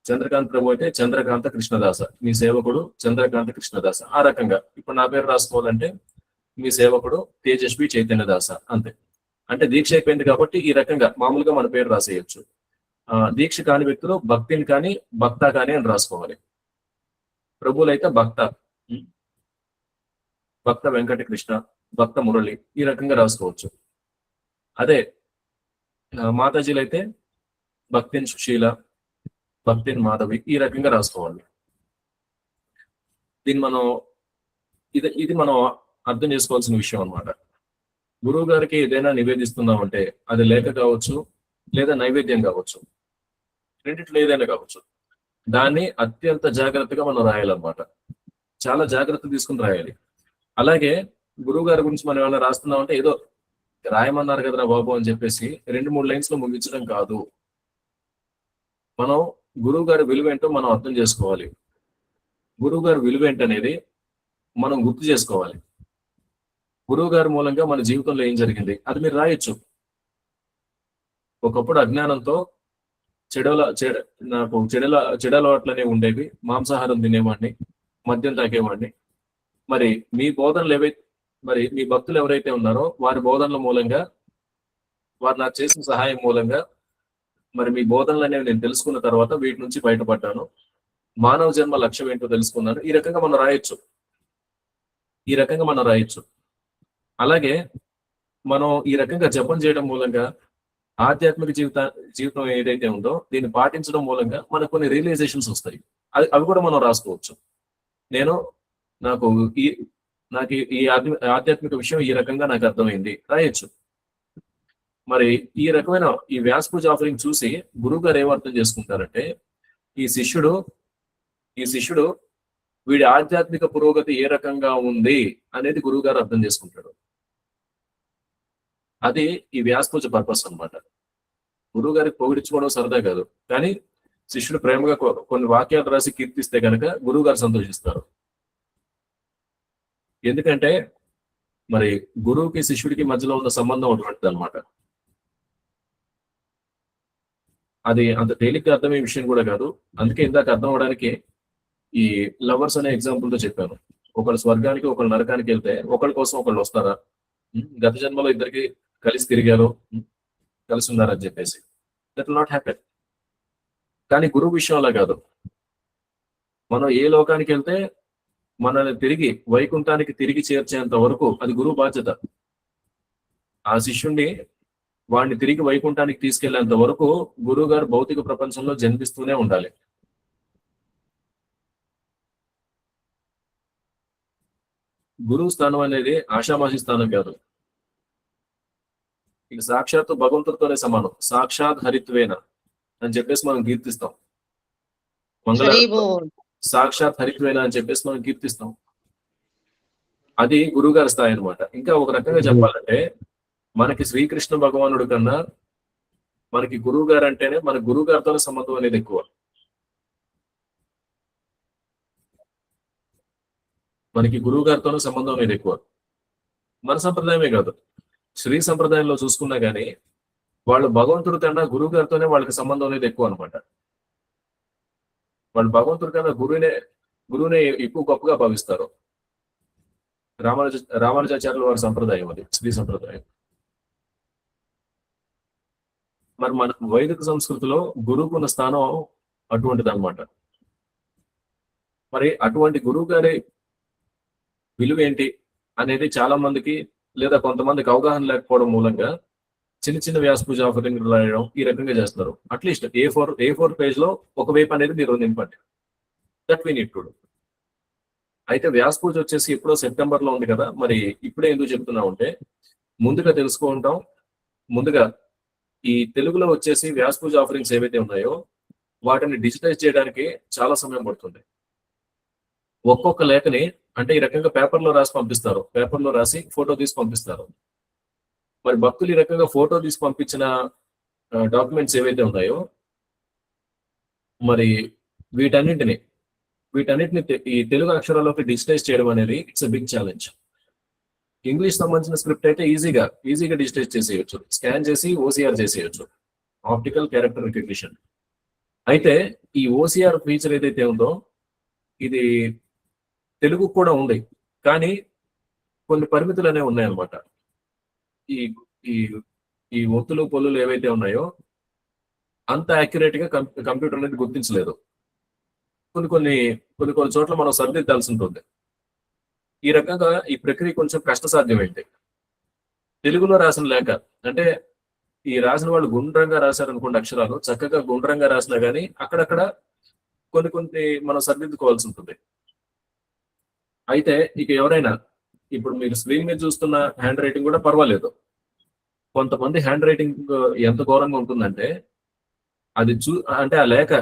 చంద్రకాంత్ ప్రభు అయితే చంద్రకాంత కృష్ణదాస, మీ సేవకుడు చంద్రకాంత కృష్ణదాస. ఆ రకంగా ఇప్పుడు నా పేరు రాసుకోవాలంటే మీ సేవకుడు తేజస్వి చైతన్యదాస, అంతే. అంటే దీక్ష అయిపోయింది కాబట్టి ఈ రకంగా మామూలుగా మన పేరు రాసేయచ్చు. దీక్ష కాని వ్యక్తులు భక్తిని కానీ భక్త కానీ అని రాసుకోవాలి. ప్రభువులు అయితే భక్త, భక్త వెంకటకృష్ణ, భక్త మురళి, ఈ రకంగా రాసుకోవచ్చు. అదే మాతాజీలు అయితే భక్తిన్ సుశీల, భక్తిన్ మాధవి, ఈ రకంగా రాసుకోవాలి. దీన్ని మనం ఇది మనం అర్థం చేసుకోవాల్సిన విషయం అన్నమాట. గురువు గారికి ఏదైనా నివేదిస్తున్నామంటే అది లేఖ కావచ్చు లేదా నైవేద్యం కావచ్చు, రెండిట్లో ఏదైనా కావచ్చు, దాన్ని అత్యంత జాగ్రత్తగా మనం రాయాలన్నమాట. చాలా జాగ్రత్త తీసుకుని రాయాలి. అలాగే గురువు గారి గురించి మనం ఏమైనా రాస్తున్నామంటే ఏదో రాయమన్నారు కదరా బాబు అని చెప్పేసి 2-3 లైన్స్ లో ముగించడం కాదు. మనం గురువు గారి విలువేంటో మనం అర్థం చేసుకోవాలి. గురువు గారి విలువేంటనేది మనం గుర్తు చేసుకోవాలి. గురువు గారి మూలంగా మన జీవితంలో ఏం జరిగింది అది మీరు రాయొచ్చు. ఒకప్పుడు అజ్ఞానంతో నాకు చెడలవాట్లనే ఉండేవి, మాంసాహారం తినేవాడిని, మద్యం తాగేవాడిని. మరి మీ బోధనలు మరి మీ భక్తులు ఎవరైతే ఉన్నారో వారి బోధనల మూలంగా, వారు నాకు చేసిన సహాయం మూలంగా మరి మీ బోధనలు అనేవి నేను తెలుసుకున్న తర్వాత వీటి నుంచి బయటపడ్డాను, మానవ జన్మ లక్ష్యం ఏంటో తెలుసుకున్నాను. ఈ రకంగా మనం రాయొచ్చు. అలాగే మనం ఈ రకంగా జపం చేయడం మూలంగా ఆధ్యాత్మిక జీవితం ఏదైతే ఉందో దీన్ని పాటించడం మూలంగా మనకు కొన్ని రియలైజేషన్స్ వస్తాయి. అవి కూడా మనం రాసుకోవచ్చు. నాకు ఈ ఆధ్యాత్మిక విషయం ఈ రకంగా నాకు అర్థమైంది రాయొచ్చు. మరి ఈ రకమైన ఈ వ్యాస పూజ ఆఫరింగ్ చూసి గురువు గారు ఏమర్థం చేసుకుంటారంటే ఈ శిష్యుడు వీడి ఆధ్యాత్మిక పురోగతి ఏ రకంగా ఉంది అనేది గురువు గారు అర్థం చేసుకుంటాడు. అది ఈ వ్యాస పూజ పర్పస్ అన్నమాట. గురువు గారికి పొగిడించుకోవడం సరదా కాదు, కానీ శిష్యుడు ప్రేమగా కొన్ని వాక్యాలు రాసి కీర్తిస్తే కనుక గురువు గారు సంతోషిస్తారు. ఎందుకంటే మరి గురువుకి శిష్యుడికి మధ్యలో ఉన్న సంబంధం అటువంటిది అనమాట. అది అంత తేలిగ్గా అర్థమయ్యే విషయం కూడా కాదు. అందుకే ఇందాక అర్థం అవడానికి ఈ లవర్స్ అనే ఎగ్జాంపుల్ తో చెప్పాను. ఒకళ్ళు స్వర్గానికి ఒకళ్ళు నరకానికి వెళ్తే ఒకళ్ళ కోసం ఒకళ్ళు వస్తారా? గత జన్మలో ఇద్దరికి కలిసి తిరిగారు, కలిసి ఉన్నారని చెప్పేసి దట్ విల్ నాట్ హ్యాపెన్. కానీ గురువు విషయంలో కాదు. మనం ఏ లోకానికి వెళ్తే మనల్ని తిరిగి వైకుంఠానికి తిరిగి చేర్చేంత వరకు అది గురువు బాధ్యత. ఆ శిష్యుణ్ణి వాడిని తిరిగి వైకుంఠానికి తీసుకెళ్లేంత వరకు గురువు గారు భౌతిక ప్రపంచంలో జన్మిస్తూనే ఉండాలి. గురువు స్థానం అనేది ఆషామాషి స్థానం కాదు. ఇక సాక్షాత్తు భగవంతుడితోనే సమానం. సాక్షాత్ హరిత్వేన అని చెప్పేసి మనం కీర్తిస్తాం. సాక్షాత్ హరిత్వేన అని చెప్పేసి మనం కీర్తిస్తాం. అది గురువు గారి స్థాయి అనమాట. ఇంకా ఒక రకంగా చెప్పాలంటే మనకి శ్రీకృష్ణ భగవానుడు కన్నా మనకి గురువు గారు అంటేనే మన గురువు గారితోనే సంబంధం అనేది ఎక్కువ. మనకి గురువు గారితోనే సంబంధం అనేది ఎక్కువ. మన సంప్రదాయమే కాదు, శ్రీ సంప్రదాయంలో చూసుకున్నా గానీ వాళ్ళు భగవంతుడి కన్నా గురువు గారితోనే వాళ్ళకి సంబంధం అనేది ఎక్కువ అనమాట. వాళ్ళు భగవంతుడి కన్నా గురువునే ఎక్కువ గొప్పగా భావిస్తారు. రామానుజాచార్యుల వారి సంప్రదాయం అది, శ్రీ సంప్రదాయం. మరి మన వైదిక సంస్కృతిలో గురువుకున్న స్థానం అటువంటిది అనమాట. మరి అటువంటి గురువు గారి విలువ ఏంటి అనేది చాలా మందికి లేదా కొంతమందికి అవగాహన లేకపోవడం మూలంగా చిన్న చిన్న వ్యాస పూజ ఆఫరింగ్ రాయడం ఈ రకంగా చేస్తారు. అట్లీస్ట్ A4 పేజ్ లో ఒకవైపు అనేది మీరు నింపండి. That we need to do. అయితే వ్యాస పూజ వచ్చేసి ఎప్పుడో సెప్టెంబర్ లో ఉంది కదా, మరి ఇప్పుడే ఎందుకు చెప్తున్నాం అంటే ముందుగా తెలుసుకుంటాం. ముందుగా ఈ తెలుగులో వచ్చేసి వ్యాస పూజ ఆఫరింగ్స్ ఏవైతే ఉన్నాయో వాటిని డిజిటైజ్ చేయడానికి చాలా సమయం పడుతుంది. ఒక్కొక్క లేఖని అంటే ఈ రకంగా పేపర్లో రాసి పంపిస్తారు, పేపర్లో రాసి ఫోటో తీసి పంపిస్తారు. మరి భక్తులు ఈ రకంగా ఫోటో తీసి పంపించిన డాక్యుమెంట్స్ ఏవైతే ఉన్నాయో మరి వీటన్నింటిని ఈ తెలుగు అక్షరాల్లోకి డిజిటైజ్ చేయడం అనేది it's a big challenge. English సంబంధించిన స్క్రిప్ట్ అయితే ఈజీగా డిజిటైజ్ చేసేయచ్చు, స్కాన్ చేసి ఓసీఆర్ చేసేయచ్చు, ఆప్టికల్ క్యారెక్టర్ రికగ్నిషన్. అయితే ఈ ఓసీఆర్ ఫీచర్ ఏదైతే ఉందో ఇది తెలుగు కూడా ఉంది, కానీ కొన్ని పరిమితులు అనేవి ఉన్నాయన్నమాట. ఈ ఈ ఈ ఒత్తులు పొల్లులు ఏవైతే ఉన్నాయో అంత యాక్యురేట్ గా కంప్యూటర్ అనేది గుర్తించలేదు. కొన్ని చోట్ల మనం సరిదిద్దాల్సి ఉంటుంది. ఈ రకంగా ఈ ప్రక్రియ కొంచెం కష్టసాధ్యమైంది. తెలుగులో రాసిన లేఖ అంటే ఈ రాసిన వాళ్ళు గుండ్రంగా రాశారనుకోండి, అక్షరాలు చక్కగా గుండ్రంగా రాసినా కానీ అక్కడక్కడ కొన్ని మనం సరిదిద్దుకోవాల్సి ఉంటుంది. అయితే ఇక ఎవరైనా ఇప్పుడు మీరు స్క్రీన్ మీద చూస్తున్న హ్యాండ్ రైటింగ్ కూడా పర్వాలేదు. కొంతమంది హ్యాండ్ రైటింగ్ ఎంత ఘోరంగా ఉంటుందంటే అది అంటే ఆ లేఖ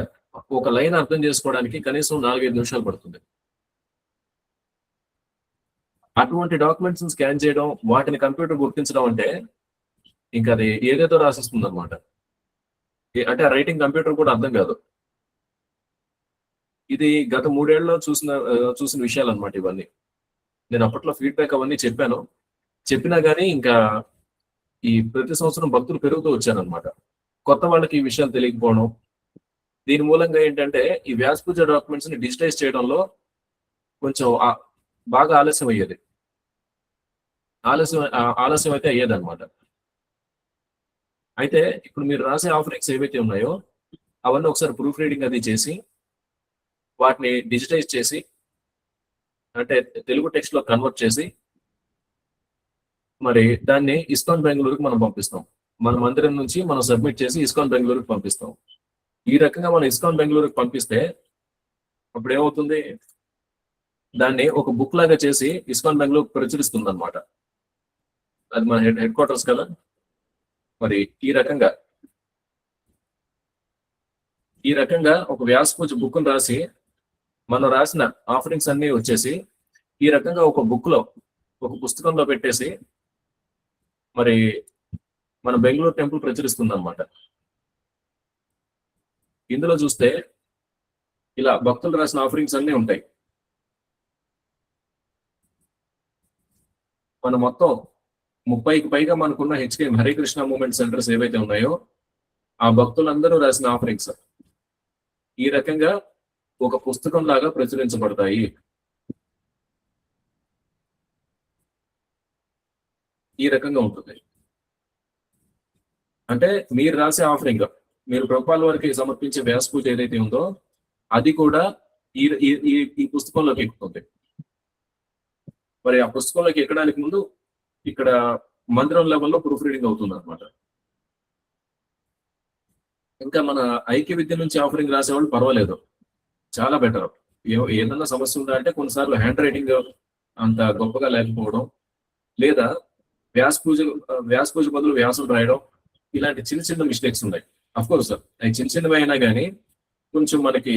ఒక లైన్ అర్థం చేసుకోవడానికి కనీసం 4-5 నిమిషాలు పడుతుంది. అటువంటి డాక్యుమెంట్స్ స్కాన్ చేయడం, వాటిని కంప్యూటర్ గుర్తించడం అంటే ఇంకా అది ఏదేదో రాసిస్తుంది అనమాట. అంటే ఆ రైటింగ్ కంప్యూటర్ కూడా అర్థం కాదు. ఇది గత 3 ఏళ్లలో చూసిన విషయాలు అనమాట ఇవన్నీ. నేను అప్పట్లో ఫీడ్బ్యాక్ అవన్నీ చెప్పినా కానీ ఇంకా ఈ ప్రతి సంవత్సరం భక్తులు పెరుగుతూ వచ్చారనమాట. కొత్త వాళ్ళకి ఈ విషయాలు తెలియకపోవడం, దీని మూలంగా ఏంటంటే ఈ వ్యాస పూజ డాక్యుమెంట్స్ ని డిజిటైజ్ చేయడంలో కొంచెం బాగా ఆలస్యం అయ్యేది. ఆలస్యం అయితే అయ్యేది అనమాట. అయితే ఇప్పుడు మీరు రాసే ఆఫరింగ్స్ ఏవైతే ఉన్నాయో అవన్నీ ఒకసారి ప్రూఫ్ రీడింగ్ అది చేసి వాటిని డిజిటైజ్ చేసి అంటే తెలుగు టెక్స్ట్ లో కన్వర్ట్ చేసి మరి దాన్ని ఇస్కాన్ బెంగళూరుకి మనం పంపిస్తాం. మన మందిరం నుంచి మనం సబ్మిట్ చేసి ఇస్కాన్ బెంగళూరుకి పంపిస్తాం. ఈ రకంగా మనం ఇస్కాన్ బెంగళూరుకి పంపిస్తే అప్పుడు ఏమవుతుంది, దాన్ని ఒక బుక్ లాగా చేసి ఇస్కాన్ బెంగళూరు ప్రచురిస్తుంది అనమాట. అది మన హెడ్ క్వార్టర్స్ కదా. మరి ఈ రకంగా ఒక వ్యాస పూజ బుక్ రాసి మనం రాసిన ఆఫరింగ్స్ అన్ని వచ్చేసి ఈ రకంగా ఒక బుక్ లో ఒక పుస్తకంలో పెట్టేసి మరి మన బెంగళూరు టెంపుల్ ప్రచురిస్తుంది అనమాట. ఇందులో చూస్తే ఇలా భక్తులు రాసిన ఆఫరింగ్స్ అన్నీ ఉంటాయి. మన మొత్తం 30కి పైగా మనకున్న హెచ్కేఎం హరే కృష్ణ మూవ్మెంట్ సెంటర్స్ ఏవైతే ఉన్నాయో ఆ భక్తులందరూ రాసిన ఆఫరింగ్స్ ఈ రకంగా ఒక పుస్తకం లాగా ప్రచురించబడతాయి. ఈ రకంగా ఉంటుంది. అంటే మీరు రాసే ఆఫరింగ్, మీరు ప్రభుపాల వారికి సమర్పించే వ్యాస పూజ ఏదైతే ఉందో అది కూడా ఈ పుస్తకంలోకి ఎక్కుతుంది. మరి ఆ పుస్తకంలోకి ఎక్కడానికి ముందు ఇక్కడ మందిరం లెవెల్లో ప్రూఫ్ రీడింగ్ అవుతుంది అనమాట. ఇంకా మన ఐక్య విద్య నుంచి ఆఫరింగ్ రాసేవాళ్ళు పర్వాలేదు, చాలా బెటర్. ఏదన్నా సమస్య ఉందా అంటే కొన్నిసార్లు హ్యాండ్ రైటింగ్ అంత గొప్పగా లేకపోవడం, లేదా వ్యాస పూజ బదులు వ్యాసం రాయడం, ఇలాంటి చిన్న మిస్టేక్స్ ఉన్నాయి. అఫ్కోర్స్ అవి చిన్నవి అయినా కానీ కొంచెం మనకి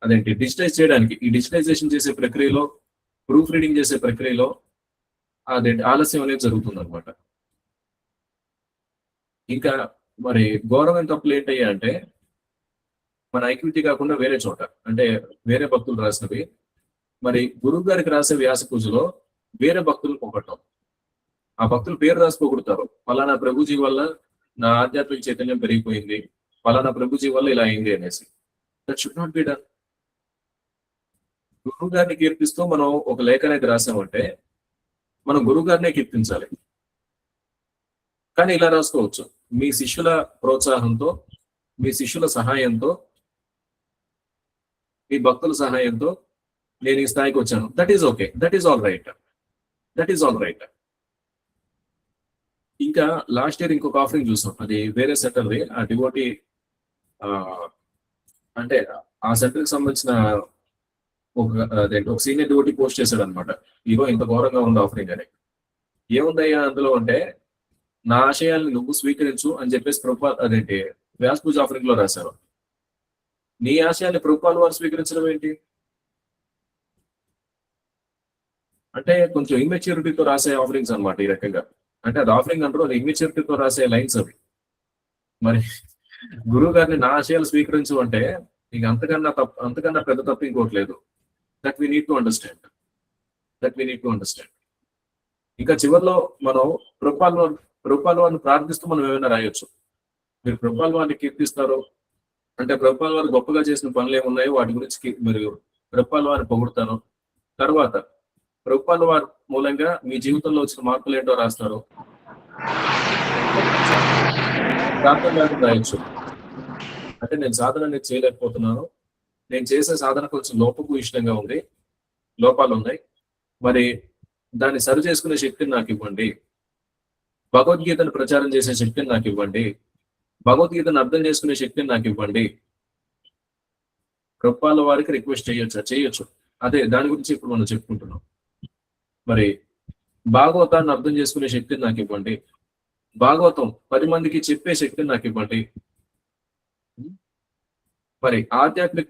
అదేంటి డిజిటైజ్ చేయడానికి ఈ డిజిటైజేషన్ చేసే ప్రక్రియలో, ప్రూఫ్ రీడింగ్ చేసే ప్రక్రియలో అదేంటి ఆలస్యం అనేది జరుగుతుంది అనమాట. ఇంకా మరి గవర్నమెంట్ తప్పులు ఏంటయ్యా అంటే మన ఐక్యూటీ కాకుండా వేరే చోట అంటే వేరే భక్తులు రాసినవి మరి గురువు గారికి రాసే వ్యాస పూజలో వేరే భక్తులు పొగట్టం. ఆ భక్తులు పేరు రాసి పొగుడుతారు, ఫలానా ప్రభుజీ వల్ల నా ఆధ్యాత్మిక చైతన్యం పెరిగిపోయింది, ఫలానా ప్రభుజీ వల్ల ఇలా అయింది అనేసి. That should not be done. గురువు గారిని కీర్తిస్తూ మనం ఒక లేఖ అనేది రాసామంటే మనం గురువు గారినే కీర్తించాలి. కానీ ఇలా రాసుకోవచ్చు, మీ శిష్యుల ప్రోత్సాహంతో, మీ శిష్యుల సహాయంతో, మీ భక్తుల సహాయంతో నేను ఈ స్థాయికి వచ్చాను. That is okay, that is all right. ఇంకా లాస్ట్ ఇయర్ ఇంకొక ఆఫరింగ్ చూసాం, అది వేరే సెంటర్ది. ఆ డివోటీ అంటే ఆ సెంటర్ కి సంబంధించిన ఒక సీనియర్ డివోటీ పోస్ట్ చేశాడు అనమాట, ఇగో ఇంత ఘోరంగా ఉంది ఆఫరింగ్ అని. ఏముందయ్యా అందులో అంటే, నా ఆశయాల్ని నువ్వు స్వీకరించు అని చెప్పేసి వ్యాస పూజ ఆఫరింగ్ లో రాశారు. నీ ఆశయాన్ని ప్రభుపాల వారు స్వీకరించడం ఏంటి అంటే కొంచెం ఇమ్మెచ్యూరిటీతో రాసే ఆఫరింగ్స్ అనమాట ఈ రకంగా. అంటే అది ఆఫరింగ్ అంటారు, అది ఇమ్మెచ్యూరిటీతో రాసే లైన్స్ అవి. మరి గురువు గారిని నా ఆశయాలు స్వీకరించు అంటే ఇంక అంతకన్నా పెద్ద తప్పు ఇంకోట్లేదు. That we need to understand. ఇంకా చివరిలో మనం ప్రభుపాల్ వారిని ప్రార్థిస్తూ మనం ఏమైనా రాయొచ్చు. మీరు ప్రభుపాల్ వారిని కీర్తిస్తారు అంటే ప్రభుపాల్ వారు గొప్పగా చేసిన పనులు ఏమున్నాయో వాటి గురించి మీరు ప్రభుపాల్ వారిని పొగుడుతారు. తర్వాత ప్రభుపాల్ వారి మూలంగా మీ జీవితంలో వచ్చిన మార్పులు ఏంటో రాస్తారు. ప్రార్థన రాయొచ్చు. అంటే నేను సాధన అనేది చేయలేకపోతున్నాను, నేను చేసే సాధన కొంచెం లోపాలు ఉన్నాయి, మరి దాన్ని సరి చేసుకునే శక్తిని నాకు ఇవ్వండి. భగవద్గీతను ప్రచారం చేసే శక్తిని నాకు ఇవ్వండి. భగవద్గీతను అర్థం చేసుకునే శక్తిని నాకు ఇవ్వండి. ప్రభుపాల వారికి రిక్వెస్ట్ చేయొచ్చు. అదే దాని గురించి ఇప్పుడు మనం చెప్పుకుంటున్నాం. మరి భాగవతాన్ని అర్థం చేసుకునే శక్తిని నాకు ఇవ్వండి. భాగవతం 10 మందికి చెప్పే శక్తిని నాకు ఇవ్వండి. మరి ఆధ్యాత్మిక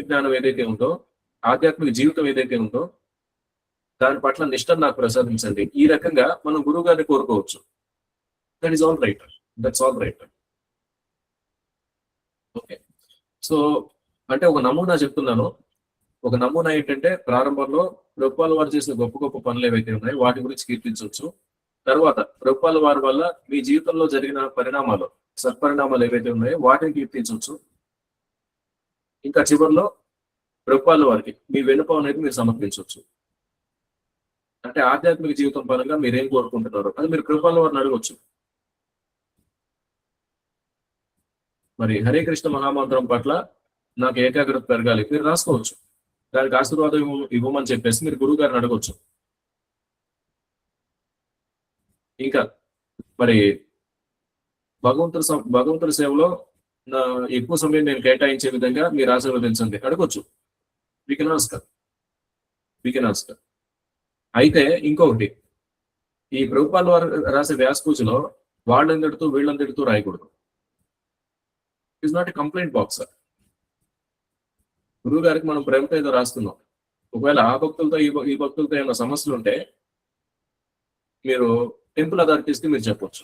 జ్ఞానం ఏదైతే ఉందో, ఆధ్యాత్మిక జీవితం ఏదైతే ఉందో దాని పట్ల నిష్టను నాకు ప్రసాదించండి. ఈ రకంగా మనం గురువు గారిని కోరుకోవచ్చు. That's all right. Okay, so అంటే ఒక నమూనా చెప్తున్నాను. ఒక నమూనా ఏంటంటే ప్రారంభంలో ప్రభుపాల వారు చేసిన గొప్ప గొప్ప పనులు ఏవైతే ఉన్నాయో వాటి గురించి కీర్తించవచ్చు. తర్వాత ప్రభుపాల వారి వల్ల మీ జీవితంలో జరిగిన సత్పరిణామాలు ఏవైతే ఉన్నాయో వాటిని కీర్తించవచ్చు. ఇంకా చివరిలో ప్రభుపాల వారికి మీ విన్నపం అనేది మీరు సమర్పించవచ్చు. అంటే ఆధ్యాత్మిక జీవితం పరంగా మీరేం కోరుకుంటున్నారు అది మీరు ప్రభుపాల వారిని అడగవచ్చు. మరి హరే కృష్ణ మహామంత్రం పట్ల నాకు ఏకాగ్రత పెరగాలి మీరు రాసుకోవచ్చు. దానికి ఆశీర్వాదం ఇవ్వమని చెప్పేసి మీరు గురువు గారిని అడగవచ్చు. ఇంకా మరి భగవంతుడి సేవలో ఎక్కువ సమయం నేను కేటాయించే విధంగా మీరు ఆశీర్వదించండి అడగొచ్చు. We can ask. అయితే ఇంకొకటి, ఈ ప్రభుపాల వారు రాసే వ్యాస పూజలో వాళ్ళందరితో వీళ్ళందరితో రాయకూడదు. It's not a complaint box. గురువు గారికి మనం ప్రేమతో ఏదో రాస్తున్నాం. ఒకవేళ ఆ భక్తులతో ఈ భక్తులతో ఏమైనా సమస్యలు ఉంటే మీరు టెంపుల్ అథారిటీస్కి మీరు చెప్పొచ్చు.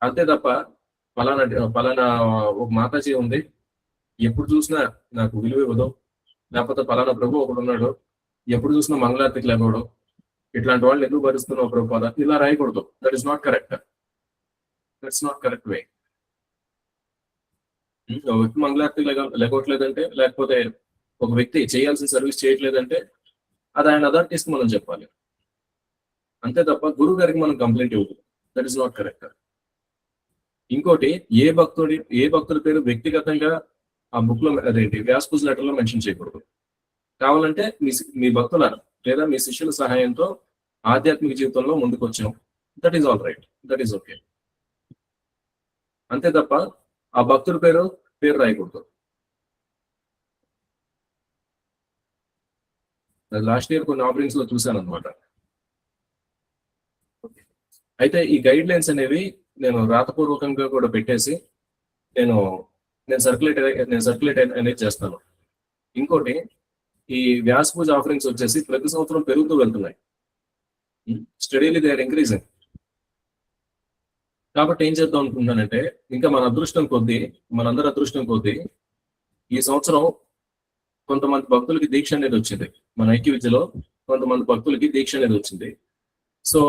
అంతే తప్ప పలానా ఒక మాతాజీ ఉంది, ఎప్పుడు చూసినా నాకు విలువ ఇవ్వదు, లేకపోతే పలానా ప్రభు ఒకడు ఉన్నాడు, ఎప్పుడు చూసినా మంగళారతికి లేకపోవడం, ఇట్లాంటి వాళ్ళు ఎందుకు భరిస్తున్నావు ప్రభుపాద, ఇలా రాయకూడదు. That is not correct. Way. ఒక వ్యక్తి మంగళారతికి లేకపోవట్లేదంటే, లేకపోతే ఒక వ్యక్తి చేయాల్సిన సర్వీస్ చేయట్లేదంటే అది ఆయన అథారిటీస్కి మనం చెప్పాలి. అంతే తప్ప గురువు గారికి మనం కంప్లైంట్ ఇవ్వకూడదు. That is not correct. ఇంకోటి, ఏ భక్తుడి పేరు వ్యక్తిగతంగా ఆ బుక్ లో వ్యాసపూజ లెటర్లో మెన్షన్ చేయకూడదు. కావాలంటే మీ భక్తుల లేదా మీ శిష్యుల సహాయంతో ఆధ్యాత్మిక జీవితంలో ముందుకు వచ్చాం. That is all right. That is okay. అంతే తప్ప ఆ భక్తుడి పేరు రాయకూడదు. లాస్ట్ ఇయర్ కొన్ని ఆఫరింగ్స్ లో చూశాను అనమాట. అయితే ఈ గైడ్ లైన్స్ అనేవి నేను రాతపూర్వకంగా కూడా పెట్టేసి నేను సర్క్యులేట్ అనేది చేస్తాను. ఇంకోటి, ఈ వ్యాస పూజ ఆఫరింగ్స్ వచ్చేసి ప్రతి సంవత్సరం పెరుగుతూ వెళ్తున్నాయి. Steadily they are increasing. కాబట్టి ఏం చేద్దాం అనుకుంటున్నానంటే, ఇంకా మనందరి అదృష్టం కొద్దీ ఈ సంవత్సరం కొంతమంది భక్తులకి దీక్ష అనేది వచ్చింది. మన ఐక్య విద్యలో కొంతమంది భక్తులకి దీక్ష అనేది వచ్చింది. సో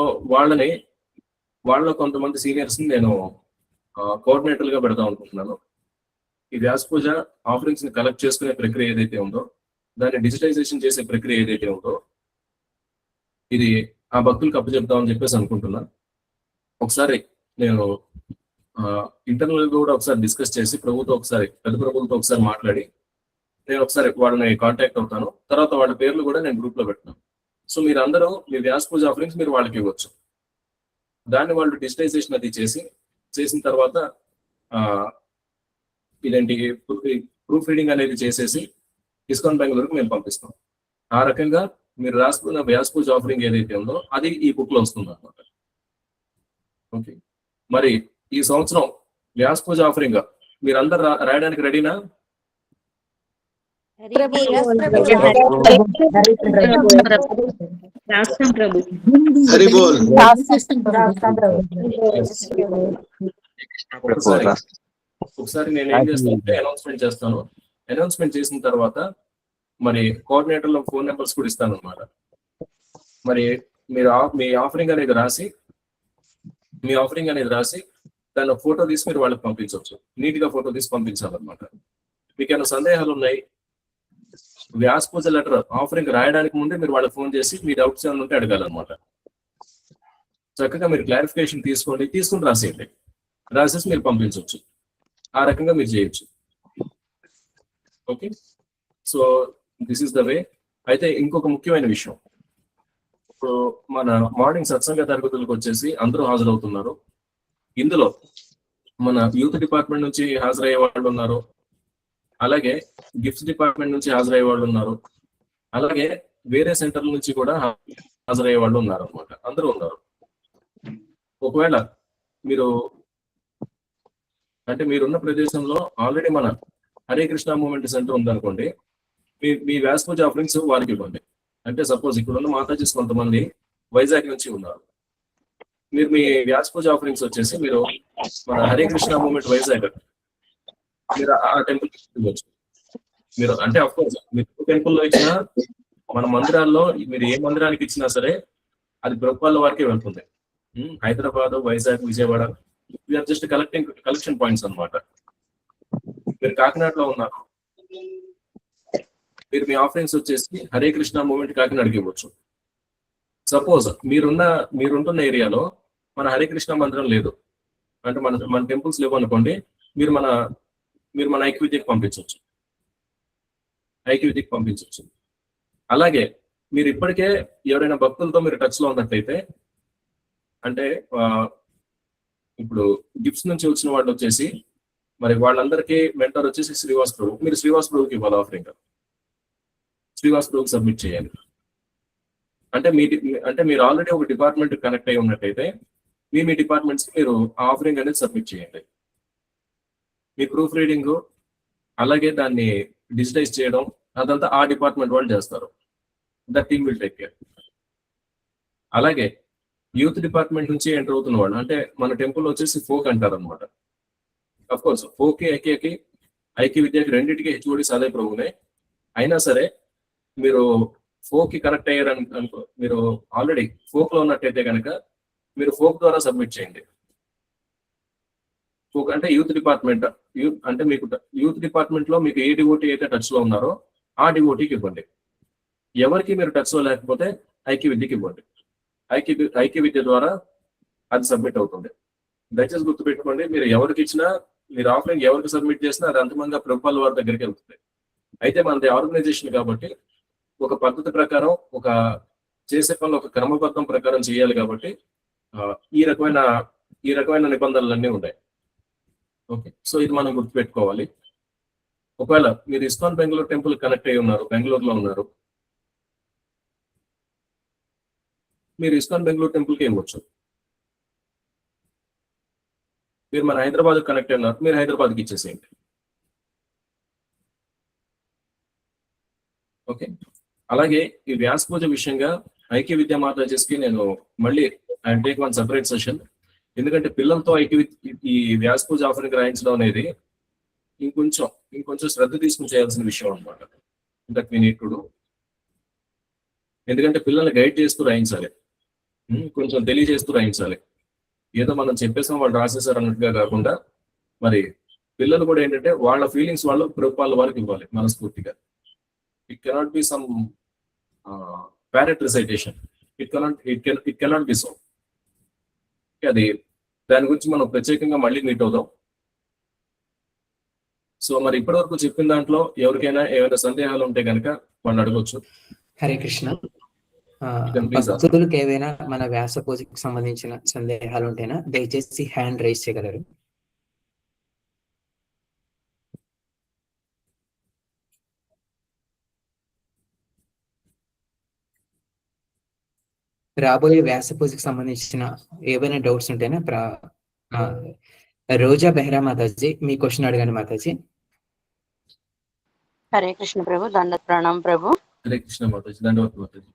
వాళ్ళ కొంతమంది సీనియర్స్ ని నేను కోఆర్డినేటర్లుగా పెడదాం అనుకుంటున్నాను. ఈ వ్యాస పూజ ఆఫరింగ్స్ ని కలెక్ట్ చేసుకునే ప్రక్రియ ఏదైతే ఉందో, దాన్ని డిజిటైజేషన్ చేసే ప్రక్రియ ఏదైతే ఉందో, ఇది ఆ భక్తులకు అప్పచెప్తామని చెప్పేసి అనుకుంటున్నాను. ఒకసారి నేను ఇంటర్నల్ గా కూడా ఒకసారి డిస్కస్ చేసి పెద్ద ప్రభుత్వంతో ఒకసారి మాట్లాడి నేను ఒకసారి వాళ్ళని కాంటాక్ట్ అవుతాను. తర్వాత వాళ్ళ పేర్లు కూడా నేను గ్రూప్ లో పెడతాను. సో మీరు అందరూ మీ వ్యాస పూజ ఆఫరింగ్స్ మీరు వాళ్ళకి ఇవ్వచ్చు. దాన్ని వాళ్ళు డిజిటైజేషన్ అది చేసిన తర్వాత ఇలాంటి ప్రూఫ్ రీడింగ్ అనేది చేసేసి ఇస్కాన్ బెంగళూరుకి మేము పంపిస్తాం. ఆ రకంగా మీరు రాసుకున్న వ్యాస పూజ ఆఫరింగ్ ఏదైతే ఉందో అది ఈ బుక్ లో వస్తుంది అనమాట. ఓకే, మరి ఈ సంవత్సరం వ్యాస పూజ ఆఫరింగ్ మీరందరు రాయడానికి రెడీనా? ఒకసారి నేను ఏం చేస్తానంటే అనౌన్స్మెంట్ చేస్తాను. అనౌన్స్మెంట్ చేసిన తర్వాత మరి కోఆర్డినేటర్లో ఫోన్ నెంబర్స్ కూడా ఇస్తాను అనమాట. మరి మీరు మీ ఆఫరింగ్ అనేది రాసి దాని ఫోటో తీసి మీరు వాళ్ళకి పంపించవచ్చు. నీట్ గా ఫోటో తీసి పంపించాలన్నమాట. మీకు ఏమైనా సందేహాలు ఉన్నాయి, వ్యాస పూజ లెటర్ ఆఫరింగ్ రాయడానికి ముందే మీరు వాళ్ళకి ఫోన్ చేసి మీ డౌట్స్ ఏమైనా ఉంటే అడగాలన్నమాట. చక్కగా మీరు క్లారిఫికేషన్ తీసుకుని రాసేయండి. రాసేసి మీరు పంపించవచ్చు. ఆ రకంగా మీరు చేయొచ్చు. Okay, so this is the way. అయితే ఇంకొక ముఖ్యమైన విషయం, ఇప్పుడు మన మార్నింగ్ సత్సంగ తరగతులకు వచ్చేసి అందరూ హాజరవుతున్నారు. ఇందులో మన యూత్ డిపార్ట్మెంట్ నుంచి హాజరయ్యే వాళ్ళు ఉన్నారు, అలాగే గిఫ్ట్స్ డిపార్ట్మెంట్ నుంచి హాజరయ్యే వాళ్ళు ఉన్నారు, అలాగే వేరే సెంటర్ల నుంచి కూడా హాజరయ్యే వాళ్ళు ఉన్నారు అనమాట. అందరూ ఉన్నారు. ఒకవేళ మీరున్న ప్రదేశంలో ఆల్రెడీ మన హరే కృష్ణ మూవ్మెంట్ సెంటర్ ఉందనుకోండి, మీ వ్యాస పూజ ఆఫరింగ్స్ వారికి ఇవ్వండి. అంటే సపోజ్ ఇక్కడ ఉన్న మాతాజీస్ కొంతమంది వైజాగ్ నుంచి ఉన్నారు. మీరు మీ వ్యాస పూజ ఆఫరింగ్స్ వచ్చేసి మీరు మన హరే కృష్ణ మూవ్మెంట్ వైజాగ్ మీరు ఆ టెంపుల్ ఇవ్వచ్చు. మీరు అంటే అఫ్ కోర్స్ మీరు టెంపుల్లో ఇచ్చినా, మన మందిరాల్లో మీరు ఏ మందిరానికి ఇచ్చినా సరే అది ప్రభుత్వాల వారికే వెళ్తుంది. Hyderabad, Vizag, Vijayawada we are just collection points అన్నమాట. మీరు కాకినాడలో ఉన్నారు, మీరు మీ ఆఫరింగ్స్ వచ్చేసి హరే కృష్ణ మూవ్మెంట్ కాకినాడకి ఇవ్వచ్చు. సపోజ్ మీరుంటున్న ఏరియాలో మన హరే కృష్ణ మందిరం లేదు, అంటే మన టెంపుల్స్ లేవు అనుకోండి, మీరు మన ఐక్యవిద్యకి పంపించవచ్చు. అలాగే మీరు ఇప్పటికే ఎవరైనా భక్తులతో మీరు టచ్ లో ఉన్నట్టయితే, అంటే ఇప్పుడు గిఫ్ట్స్ నుంచి వచ్చిన వాళ్ళు వచ్చేసి మరి వాళ్ళందరికీ మెంటర్ వచ్చేసి శ్రీవాస్ ప్రభు. మీరు శ్రీవాస్ ప్రభుకి ఇవ్వాలి ఆఫరింగ్, శ్రీవాస్ ప్రభుకి సబ్మిట్ చేయాలి. అంటే మీరు ఆల్రెడీ ఒక డిపార్ట్మెంట్ కనెక్ట్ అయి ఉన్నట్టయితే మీ డిపార్ట్మెంట్స్ మీరు ఆఫరింగ్ అనేది సబ్మిట్ చేయండి. మీ ప్రూఫ్ రీడింగ్ అలాగే దాన్ని డిజిటైజ్ చేయడం అదంతా ఆ డిపార్ట్మెంట్ వాళ్ళు చేస్తారు. That team will take care. అలాగే యూత్ డిపార్ట్మెంట్ నుంచి ఎంటర్ అవుతున్న వాళ్ళు, అంటే మన టెంపుల్ వచ్చేసి ఫోక్ అంటారు అనమాట. అఫ్ కోర్స్ ఫోక్ ఐక్య విద్యకి రెండింటికి హెచ్ఓడి సాదే ప్రభునే. అయినా సరే మీరు ఫోక్ కి కనెక్ట్ అయ్యారని అనుకో, మీరు ఆల్రెడీ ఫోక్ లో ఉన్నట్టయితే కనుక మీరు ఫోక్ ద్వారా సబ్మిట్ చేయండి. ఫోక్ అంటే యూత్ డిపార్ట్మెంట్. అంటే మీకు యూత్ డిపార్ట్మెంట్ లో మీకు ఏ డివోటీ అయితే టచ్ లో ఉన్నారో ఆ డివోటీకి ఇవ్వండి. ఎవరికి మీరు టచ్ లో లేకపోతే ఐక్య విద్యకి ఇవ్వండి. ఐక్య విద్య ద్వారా అది సబ్మిట్ అవుతుంది. దయచేసి గుర్తుపెట్టుకోండి, మీరు ఎవరికి ఇచ్చినా, మీరు ఆఫ్లైన్ ఎవరికి సబ్మిట్ చేసినా అది అంతిమంగా ప్రభుత్వాల వారి దగ్గరికి వెళ్తుంది. అయితే మనది ఆర్గనైజేషన్ కాబట్టి ఒక పద్ధతి ప్రకారం, ఒక చేసే పనులు ఒక క్రమబద్ధం ప్రకారం చేయాలి కాబట్టి ఈ రకమైన నిబంధనలన్నీ ఉన్నాయి. ఓకే, సో ఇది మనం గుర్తుపెట్టుకోవాలి. ఒకవేళ మీరు ఇస్కాన్ బెంగళూరు టెంపుల్ కనెక్ట్ అయ్యి ఉన్నారు, బెంగళూరులో ఉన్నారు, మీరు ఇస్కాన్ బెంగళూరు టెంపుల్కి ఇవ్వచ్చు. మీరు మన హైదరాబాద్ కనెక్ట్ అయి ఉన్నారు, మీరు హైదరాబాద్కి ఇచ్చేసేయండి. ఓకే, అలాగే ఈ వ్యాస పూజ విషయంగా ఐక్య విద్యా మాతాజీస్కి నేను మళ్ళీ I take one separate session. ఎందుకంటే పిల్లలతో ఈ వ్యాస పూజ ఆఫరింగ్ రాయించడం అనేది ఇంకొంచెం శ్రద్ధ తీసుకుని చేయాల్సిన విషయం అనమాట. That we need to do. ఎందుకంటే పిల్లల్ని గైడ్ చేస్తూ రాయించాలి, కొంచెం తెలియజేస్తూ రాయించాలి. ఏదో మనం చెప్పేసాం వాళ్ళు రాసేసారు అన్నట్టుగా కాకుండా, మరి పిల్లలు కూడా ఏంటంటే వాళ్ళ ఫీలింగ్స్ వాళ్ళు ప్రభుత్వాల వారికి ఇవ్వాలి మనస్ఫూర్తిగా. It cannot be some parrot recitation. It cannot be so. అది దాని గురించి మనం ప్రత్యేకంగా మళ్ళీ మీట్ అవుదాం. సో మరి ఇప్పటి వరకు చెప్పిన దాంట్లో ఎవరికైనా ఏమైనా సందేహాలు ఉంటే కనుక వాళ్ళు అడగొచ్చు. హరే కృష్ణ. భక్తులకు ఏవైనా మన వ్యాస పూజకి సంబంధించిన సందేహాలు ఉంటేనా దయచేసి హ్యాండ్ రైజ్ చేయగలరు. రాబోయే వ్యాస పూజకి సంబంధించిన ఏవైనా డౌట్స్ ఉంటేనా రోజా బెహ్రా మాతాజీ మీ క్వశ్చన్ అడగండి మాతాజీ. హరే కృష్ణ ప్రభు, దండవత్ ప్రణాం ప్రభు. హరే కృష్ణ మాతాజీ, దండవత్ మాతాజీ.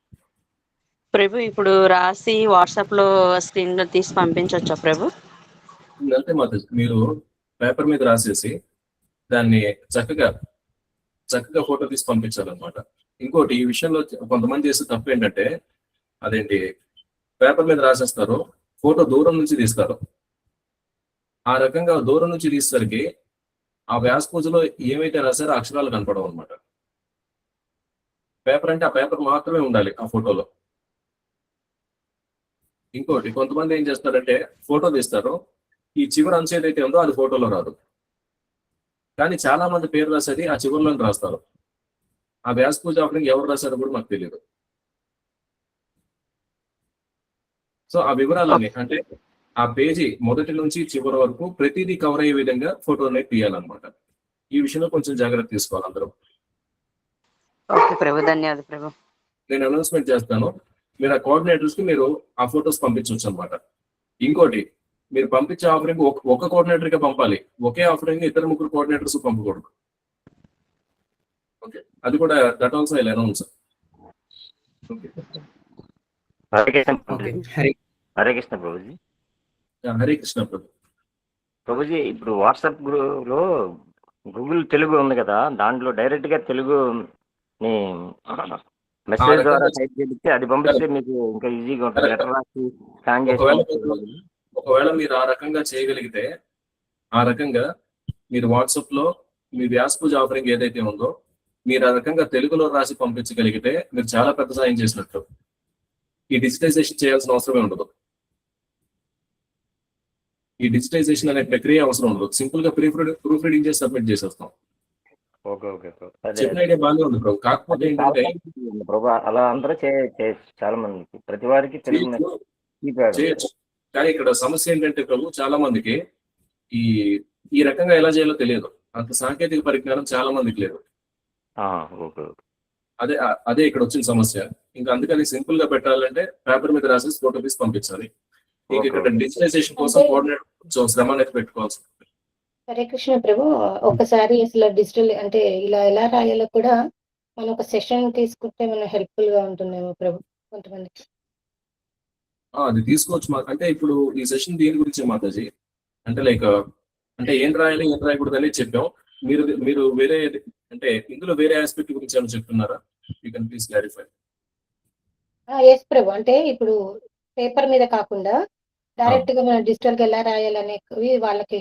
ప్రభు ఇప్పుడు రాసి వాట్సాప్ లో స్క్రీన్ లో తీసి పంపించవచ్చా ప్రభు? అంటే మాత్రం మీరు పేపర్ మీద రాసేసి దాన్ని చక్కగా ఫోటో తీసి పంపించాలన్నమాట. ఇంకోటి ఈ విషయంలో కొంతమంది చేసే తప్పు ఏంటంటే అదేంటి పేపర్ మీద రాసేస్తారు, ఫోటో దూరం నుంచి తీస్తారు. ఆ రకంగా దూరం నుంచి తీసేసరికి ఆ వ్యాస పూజలో ఏమైతే రాశారో అక్షరాలు కనపడవు అనమాట. పేపర్ అంటే ఆ పేపర్ మాత్రమే ఉండాలి ఆ ఫోటోలో. ఇంకోటి కొంతమంది ఏం చేస్తారంటే ఫోటో తీస్తారు, ఈ చివరి అంశం ఏదైతే ఉందో అది ఫోటోలో రాదు, కానీ చాలా మంది పేరు రాసేది ఆ చివరిలో రాస్తారు. ఆ వ్యాస పూజ ఆఫరింగ్ ఎవరు రాశారో కూడా మాకు తెలియదు. సో ఆ వివరాలన్నీ అంటే ఆ పేజీ మొదటి నుంచి చివరి వరకు ప్రతిదీ కవర్ అయ్యే విధంగా ఫోటో అనేది తీయాలన్నమాట. ఈ విషయంలో కొంచెం జాగ్రత్త తీసుకోవాలి అందరూ. ఓకే ప్రభు, ధన్యవాదాలు ప్రభు. నేను అనౌన్స్మెంట్ చేస్తాను, మీరు ఆ కోఆర్డినేటర్స్ కి మీరు ఆ ఫొటోస్ పంపించవచ్చు అనమాట. ఇంకోటి మీరు పంపించే ఆఫరింగ్ ఒక కోఆర్డినేటర్ గా పంపాలి, ఒకే ఆఫరింగ్ ఇద్దరు ముగ్గురు కోఆర్డినేటర్స్ పంపకూడదు. ఓకే, అది కూడా that also I announce. Okay, okay. Hari Hare Krishna Prabhuji. Hare Krishna ప్రభు. ప్రభుజీ, ఇప్పుడు వాట్సాప్ లో గూగుల్ తెలుగు ఉంది కదా, దాంట్లో డైరెక్ట్ గా తెలుగు మెసేజ్ ద్వారా టైప్ చేస్తే అది పంపిస్తే మీకు ఇంకా ఈజీగా ఉంటుంది. లెటర్ రాసి స్కాన్ చేసి ఒకవేళ మీరు ఆ రకంగా చేయగలిగితే, ఆ రకంగా మీరు వాట్సాప్ లో మీ వ్యాస పూజ ఆఫరింగ్ ఏదైతే ఉందో మీరు ఆ రకంగా తెలుగులో రాసి పంపించగలిగితే మీరు చాలా పెద్ద సాయం చేసినట్టు. ఈ డిజిటైజేషన్ చేయాల్సిన అవసరమే ఉండదు. ఈ డిజిటైజేషన్ అనే ప్రక్రియ అవసరం ఉండదు. సింపుల్ గా ప్రూఫ్ రీడింగ్ చేసి సబ్మిట్ చేసేస్తాం. ఓకే ఓకే చెప్పిన ఐడియా బాగానే ఉంది ప్రభు. కాకపోతే ఏంటంటే ప్రభు అలా అందరూ చాలా మందికి ప్రతి వారికి తెలుగు చేయొచ్చు, కానీ ఇక్కడ సమస్య ఏంటంటే ప్రభు చాలా మందికి ఈ రకంగా ఎలా చేయాలో తెలియదు. అంత సాంకేతిక పరిజ్ఞానం చాలా మందికి లేదు. అదే ఇక్కడ వచ్చిన సమస్య. ఇంకా అందుకని సింపుల్ గా పెట్టాలంటే పేపర్ మీద రాసేసి ఫోటో తీసి పంపించాలి. ఇంకా ఇక్కడ డిజిటలైజేషన్ కోసం కోఆర్డినేటర్ శ్రమ అనేది పెట్టుకోవాల్సి. హరే కృష్ణ ప్రభు, ఒకసారి అసలు డిజిటల్ అంటే ఇలా ఎలా రాయాలో కూడా మనం ఒక సెషన్ తీసుకుంటే మనం హెల్ప్ఫుల్ గా ఉంటుందేమో ప్రభు కొంతమందికి. అది తీసుకోవచ్చు. అంటే ఇప్పుడు ఈ సెషన్ దీని గురించి మాతాజీ అంటే లైక్ అంటే ఏం రాయాలి ఏం రాయకూడదు అనేది చెప్పాం. మీరు వేరే అంటే ఇందులో వేరే ఆస్పెక్ట్ గురించి ఏమైనా చెప్తున్నారా? You can please clarify. Yes Prabhu, అంటే ఇప్పుడు పేపర్ మీద కాకుండా డైరెక్ట్ గా మనం డిజిటల్ గా ఎలా రాయాలి అనేవి వాళ్ళకి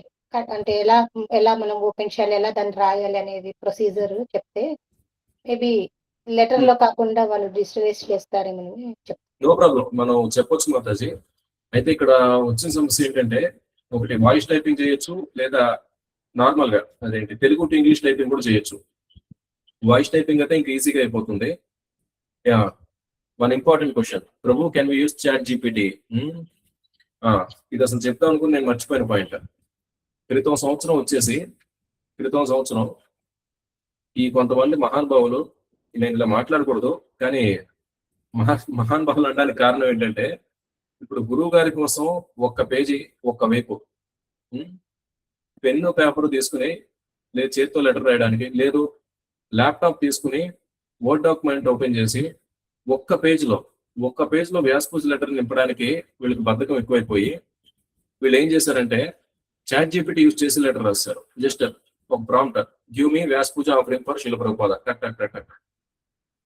అంటే ఎలా మనం ఓపెన్ చేయాలి, ఎలా దాన్ని రాయాలి అనేది ప్రొసీజర్ చెప్తే మేబీ లెటర్ లో కాకుండా వాళ్ళు డిజిటలైజ్ చేస్తారేమో చెప్తారు. నో ప్రాబ్లం, మనం చెప్పొచ్చు మాతాజీ. అయితే ఇక్కడ వచ్చిన సమస్య ఏంటంటే ఒకటి వాయిస్ టైపింగ్ చేయొచ్చు, లేదా నార్మల్ గా అదేంటి తెలుగు టు ఇంగ్లీష్ టైపింగ్ కూడా చేయొచ్చు. వాయిస్ టైపింగ్ అయితే ఇంకా ఈజీగా అయిపోతుంది. One important question Prabhu, can we use ChatGPT? ఇది అసలు చెప్తాం అనుకుని నేను మర్చిపోయిన పాయింట్. క్రితం సంవత్సరం ఈ కొంతమంది మహానుభావులు, నేను ఇలా మాట్లాడకూడదు కానీ మహానుభావులు అనడానికి కారణం ఏంటంటే ఇప్పుడు గురువు గారి కోసం ఒక్క పేజీ ఒక్క వైపు పెన్ను పేపర్ తీసుకుని, లేదు చేతితో లెటర్ రాయడానికి, లేదు ల్యాప్టాప్ తీసుకుని వర్డ్ డాక్యుమెంట్ ఓపెన్ చేసి ఒక్క పేజ్లో వ్యాసపూజ లెటర్ నింపడానికి వీళ్ళకి బద్ధకం ఎక్కువైపోయి వీళ్ళు ఏం చేశారంటే చాట్ జీపీటీ యూజ్ చేసి లెటర్ రాస్తారు. జస్ట్ ఒక prompt, give me Vyasa puja offering for Srila Prabhupada టక్ టక్ టక్ టక్,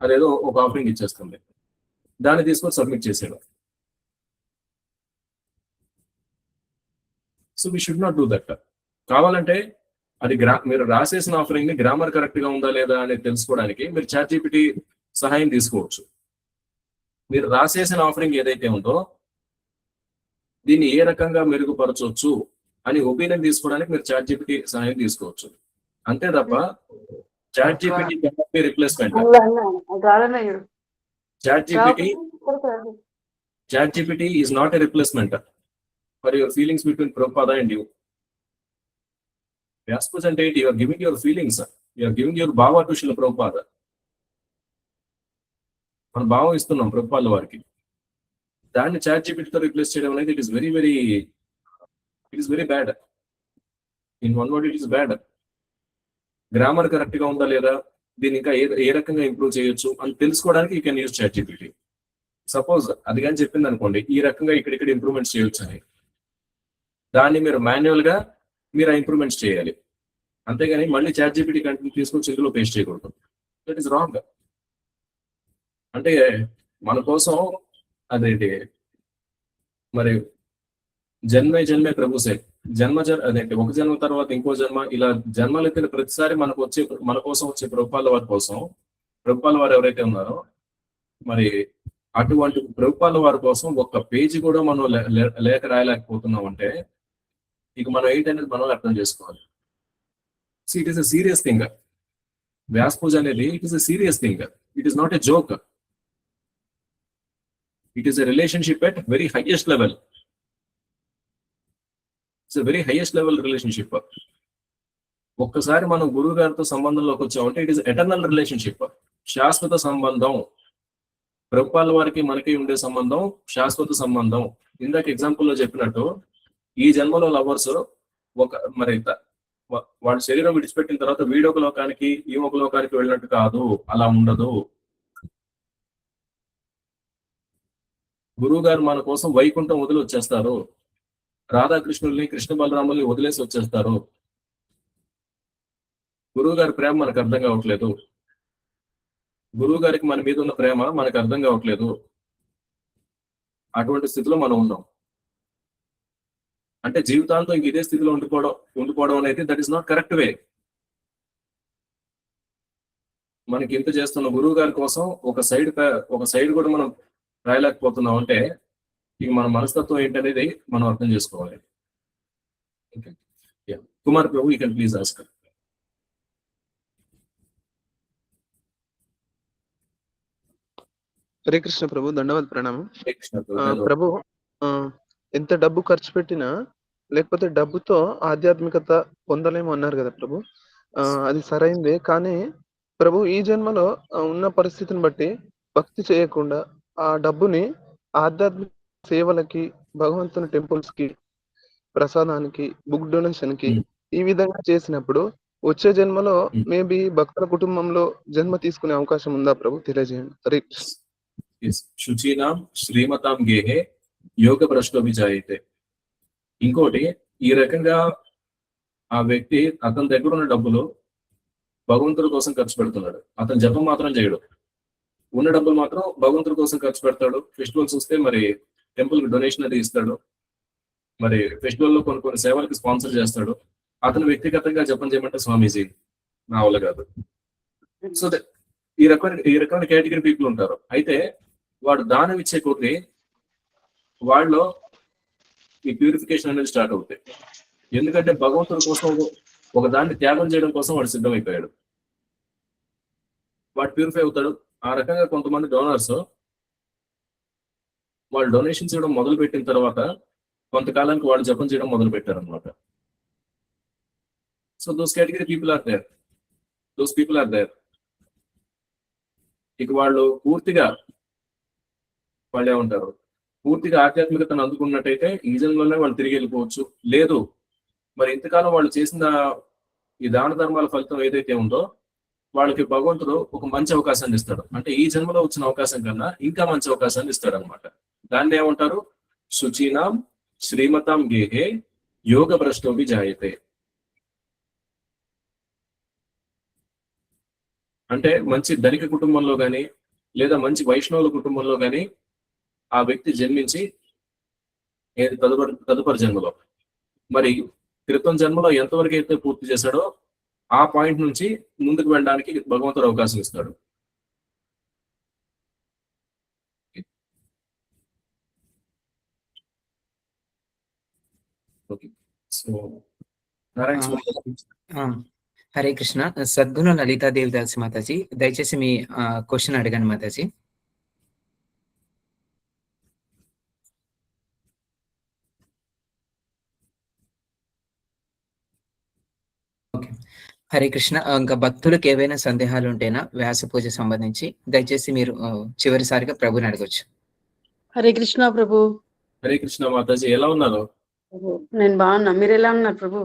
అదేదో ఒక ఆఫరింగ్ ఇచ్చేస్తుంది. దాన్ని తీసుకొని సబ్మిట్ చేసాడు. So we should not do that. కావాలంటే అది మీరు రాసేసిన ఆఫరింగ్ ని గ్రామర్ కరెక్ట్ గా ఉందా లేదా అనేది తెలుసుకోవడానికి మీరు చాట్ జీపీటీ సహాయం తీసుకోవచ్చు. మీరు రాసేసిన ఆఫరింగ్ ఏదైతే ఉందో దీన్ని ఏ రకంగా మెరుగుపరచవచ్చు అని ఒపీనియన్ తీసుకోవడానికి మీరు చాట్ జీపీటీ సహాయం తీసుకోవచ్చు. అంతే తప్ప ChatGPT replacement. ChatGPT is not a replacement for your feelings between Prabhupada and you. Vyasa puja అంటే you are giving your feelings, you are giving your bhava to Srila Prabhupada. మనం భావం ఇస్తున్నాం ప్రభుపాద వారికి. దాన్ని చాట్ జీపీటీతో రిప్లేస్ చేయడం అనేది it is very bad. In one word, it is bad. Grammar correct గా ఉందా లేదా, దీన్ని ఇంకా ఏ రకంగా ఇంప్రూవ్ చేయొచ్చు అని తెలుసుకోవడానికి you can use ChatGPT. Suppose అది కానీ చెప్పింది అనుకోండి, ఈ రకంగా ఇక్కడ ఇంప్రూవ్మెంట్స్ చేయొచ్చు అని, దాన్ని మీరు మాన్యువల్ గా మీరు ఇంప్రూవ్మెంట్స్ చేయాలి. అంతేగాని మళ్ళీ చాట్ జీపీటీ కంటెంట్ తీసుకొచ్చి ఇందులో పేస్ట్ చేయకూడదు. That is wrong. అంటే మన కోసం అదేంటి మరి జన్మే జన్మే ప్రభుసే అదేంటి ఒక జన్మ తర్వాత ఇంకో జన్మ, ఇలా జన్మలు ఎత్తిన ప్రతిసారి మన కోసం వచ్చే ప్రభుపాల వారి కోసం, ప్రభుపాల వారు ఎవరైతే ఉన్నారో మరి అటువంటి ప్రభుపాల వారి కోసం ఒక్క పేజీ కూడా మనం లేఖ రాయలేకపోతున్నాం అంటే ఇక మనం ఏంటనేది మనం అర్థం చేసుకోవాలి. It is a serious thing. Vyas puja అనేది it is a serious thing. It is not a joke. It is a relationship at very highest level. It's a very highest level relationship. ఒక్కసారి మనం గురువు గారితో సంబంధంలోకి వచ్చామంటే ఇట్ ఈస్ ఎటర్నల్ రిలేషన్షిప్, శాశ్వత సంబంధం. ప్రభుపాల వారికి మనకి ఉండే సంబంధం శాశ్వత సంబంధం. ఇందాక ఎగ్జాంపుల్లో చెప్పినట్టు ఈ జన్మలో లవర్స్ మరి వాళ్ళ శరీరం విడిచిపెట్టిన తర్వాత వీడొక లోకానికి ఈ ఒక లోకానికి వెళ్ళినట్టు కాదు, అలా ఉండదు. గురువు గారు మన కోసం వైకుంఠం వదిలి వచ్చేస్తారు, రాధాకృష్ణుల్ని కృష్ణ బలరాముల్ని వదిలేసి వచ్చేస్తారు. గురువు గారి ప్రేమ మనకు అర్థం కావట్లేదు, గురువు గారికి మన మీద ఉన్న ప్రేమ మనకు అర్థం కావట్లేదు. అటువంటి స్థితిలో మనం ఉన్నాం. అంటే జీవితాంతం ఇంక ఇదే స్థితిలో ఉండిపోవడం అనేది దట్ ఈస్ నాట్ కరెక్ట్ వే. మనకి ఇంత చేస్తున్న గురువు గారి కోసం ఒక సైడ్ కూడా మనం రాయలేకపోతున్నాం అంటే ఇక మన మనస్తత్వం ఏంటనేది మనం అర్థం చేసుకోవాలి. Kumar Prabhu, you can please ask. Hare Krishna Prabhu, దండవాద ప్రణామం. ప్రభు, ఎంత డబ్బు ఖర్చు పెట్టినా లేకపోతే డబ్బుతో ఆధ్యాత్మికత పొందలేము అన్నారు కదా ప్రభు. అది సరైందే. కానీ ప్రభు, ఈ జన్మలో ఉన్న పరిస్థితిని బట్టి భక్తి చేయకుండా ఆ డబ్బుని ఆధ్యాత్మిక సేవలకి, భగవంతుని టెంపుల్స్ కి, ప్రసాదానికి, బుక్ డొనేషన్ కి ఈ విధంగా చేసినప్పుడు వచ్చే జన్మలో మేబీ భక్తుల కుటుంబంలో జన్మ తీసుకునే అవకాశం ఉందా ప్రభు? తెలియజేయండి. హరే కృష్ణ. శుచీనాం శ్రీమతాం గేహే యోగ భ్రష్టోభిజాయితే. ఇంకోటి, ఈ రకంగా ఆ వ్యక్తి అతని దగ్గర ఉన్న డబ్బులు భగవంతుడి కోసం ఖర్చు పెడుతున్నాడు. అతను జపం మాత్రం చేయడు, ఉన్న డబ్బులు మాత్రం భగవంతుడి కోసం ఖర్చు పెడతాడు. ఫెస్టివల్స్ వస్తే మరి టెంపుల్ కి డొనేషన్ అది ఇస్తాడు, మరి ఫెస్టివల్ లో కొన్ని సేవలకి స్పాన్సర్ చేస్తాడు. అతను వ్యక్తిగతంగా జపం చేయమంటే స్వామీజీ నా వల్ల కాదు. సో ఈ రకమైన కేటగిరీ పీపుల్ ఉంటారు. అయితే వాడు దానం ఇచ్చే కొద్ది వాళ్ళలో ఈ ప్యూరిఫికేషన్ అనేది స్టార్ట్ అవుతాయి. ఎందుకంటే భగవంతుడి కోసం ఒక దాన్ని త్యాగం చేయడం కోసం వాడు సిద్ధమైపోయాడు, వాడు ప్యూరిఫై అవుతాడు. ఆ రకంగా కొంతమంది డోనర్స్ వాళ్ళు డొనేషన్స్ ఇవ్వడం మొదలు పెట్టిన తర్వాత కొంతకాలానికి వాళ్ళు జపం చేయడం మొదలు పెట్టారు అనమాట. So those category people are there. ఇక వాళ్ళు ఏమంటారు, పూర్తిగా ఆధ్యాత్మికతను అందుకున్నట్టయితే ఈ జన్మలోనే వాళ్ళు తిరిగి వెళ్ళిపోవచ్చు. లేదు మరి ఇంతకాలం వాళ్ళు చేసిన ఈ దాన ధర్మాల ఫలితం ఏదైతే ఉందో వాళ్ళకి భగవంతుడు ఒక మంచి అవకాశాన్ని ఇస్తాడు. అంటే ఈ జన్మలో వచ్చిన అవకాశం కన్నా ఇంకా మంచి అవకాశాన్ని ఇస్తాడు అనమాట. దాన్ని ఏమంటారు, శుచీనాం శ్రీమతాం గేహే యోగ భ్రష్టోభి జాయతే. అంటే మంచి ధనిక కుటుంబంలో కానీ లేదా మంచి వైష్ణవుల కుటుంబంలో కానీ ఆ వ్యక్తి జన్మించి తదుపరి జన్మలో మరి క్రితం జన్మలో ఎంతవరకు అయితే పూర్తి చేశాడో ఆ పాయింట్ నుంచి ముందుకు వెళ్ళడానికి భగవంతుడు అవకాశం ఇస్తాడు. హరే కృష్ణ. సద్గుణ లలితాదేవి దాసి మాతాజీ, దయచేసి మీ క్వశ్చన్ అడగండి మాతాజీ. ఓకే, హరే కృష్ణ. ఇంకా భక్తులకు ఏవైనా సందేహాలు ఉంటేనా వ్యాస పూజ సంబంధించి దయచేసి మీరు చివరిసారిగా ప్రభుని అడగొచ్చు. హరే కృష్ణ ప్రభు. హరే కృష్ణ మాతాజీ, ఎలా ఉన్నారు? నేను బాగున్నా, మీరు ఎలా ఉన్నారు Prabhu?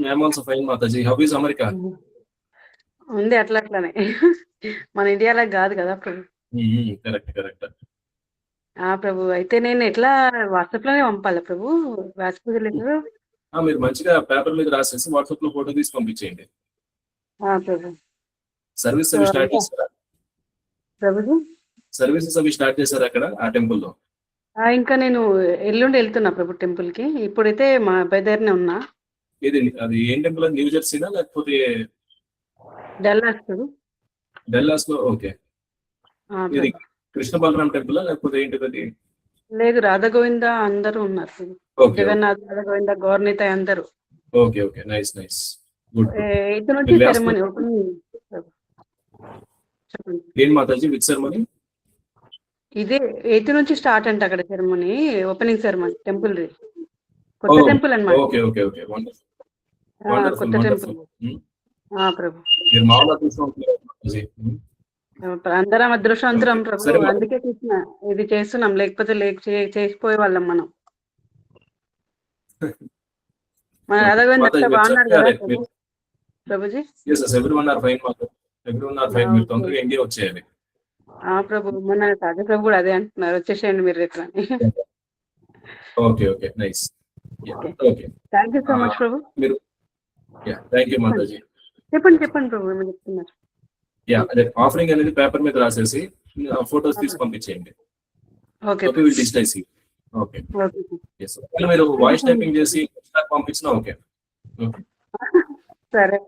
I'm also fine Mataji. How is America? ఉంది అట్లానే, మన ఇండియాలో కాదు కదా ప్రభు. కరెక్ట్. ప్రభు, అయితే నేను ఎట్లా వాట్సాప్ లోనే పంపాలా ప్రభు వ్యాస పూజ లెటర్? మీరు మంచిగా పేపర్ మీద రాసేసి వాట్సాప్ లో ఫోటో తీసి పంపించేయండి. ప్రభు. సర్వీస్ అవి స్టార్ట్ చేస్తారా? ప్రభుజీ సర్వీసెస్ అవి స్టార్ట్ చేశారు అక్కడ ఆ టెంపుల్ లో? ఇంకా నేను ఎల్లుండి వెళ్తున్నా ప్రభు టెంపుల్ కి. ఇప్పుడైతే మా అబ్బాయి దగ్గరనే ఉన్నా. అది ఏం టెంపుల్? న్యూ జెర్సీనా లేకపోతే డల్లాస్ ప్రభు. డల్లాస్ లో? ఓకే. ఇది కృష్ణ బలరాం టెంపుల్ లేకపోతే ఏంటిది? లేదు, రాధగోవింద అందరూ ఉన్నారు ప్రభు. ఓకే జగన్నాథ్, రాధగోవింద, గౌర్నిత అందరూ. Okay okay, nice nice, good. 8 నుంచి సెరమనీ ఓపెనింగ్. చెప్పండి. ఏం మాతాజీ విత్ సెరమనీ? ఇదే 8 నుంచి స్టార్ట్ అంట అక్కడ సెరమనీ, ఓపెనింగ్ సెరమనీ టెంపుల్. కొత్త టెంపుల్ అన్నమాట. ఓకే ఓకే ఓకే, వండర్ఫుల్ కొత్త టెంపుల్. ప్రభు మీరు మామూలు చూసుకుంటున్నారు మాతాజీ. అందరం అదృష్టవంతురం ప్రభు, అందుకే ఇది చేస్తున్నాం, లేకపోతే చేసిపోయే వాళ్ళం మనం. మన రాధగోవింద బాగున్నారు కదా Prabhuji? everyone are fine Mataji, everyone are fine. మీరు తొందరగా ఇండియా వచ్చేయాలి. ప్రభు, మన రాజా ప్రభు కూడా అదే అంటున్నారు, వచ్చేసేయండి మీరు రేపు అని. Okay okay, nice. Okay, thank you so much Prabhu. మీరు థ్యాంక్ యూ మాతాజీ. చెప్పండి ప్రభు, ఏమని చెప్తున్నారు? అదే ఆఫరింగ్ అనేది పేపర్ మీద రాసేసి ఫోటోస్ తీసి పంపించేయండి. Okay, digitize. ఓకే, మీరు వాయిస్ టైపింగ్ చేసి పంపించినా ఓకే. సరే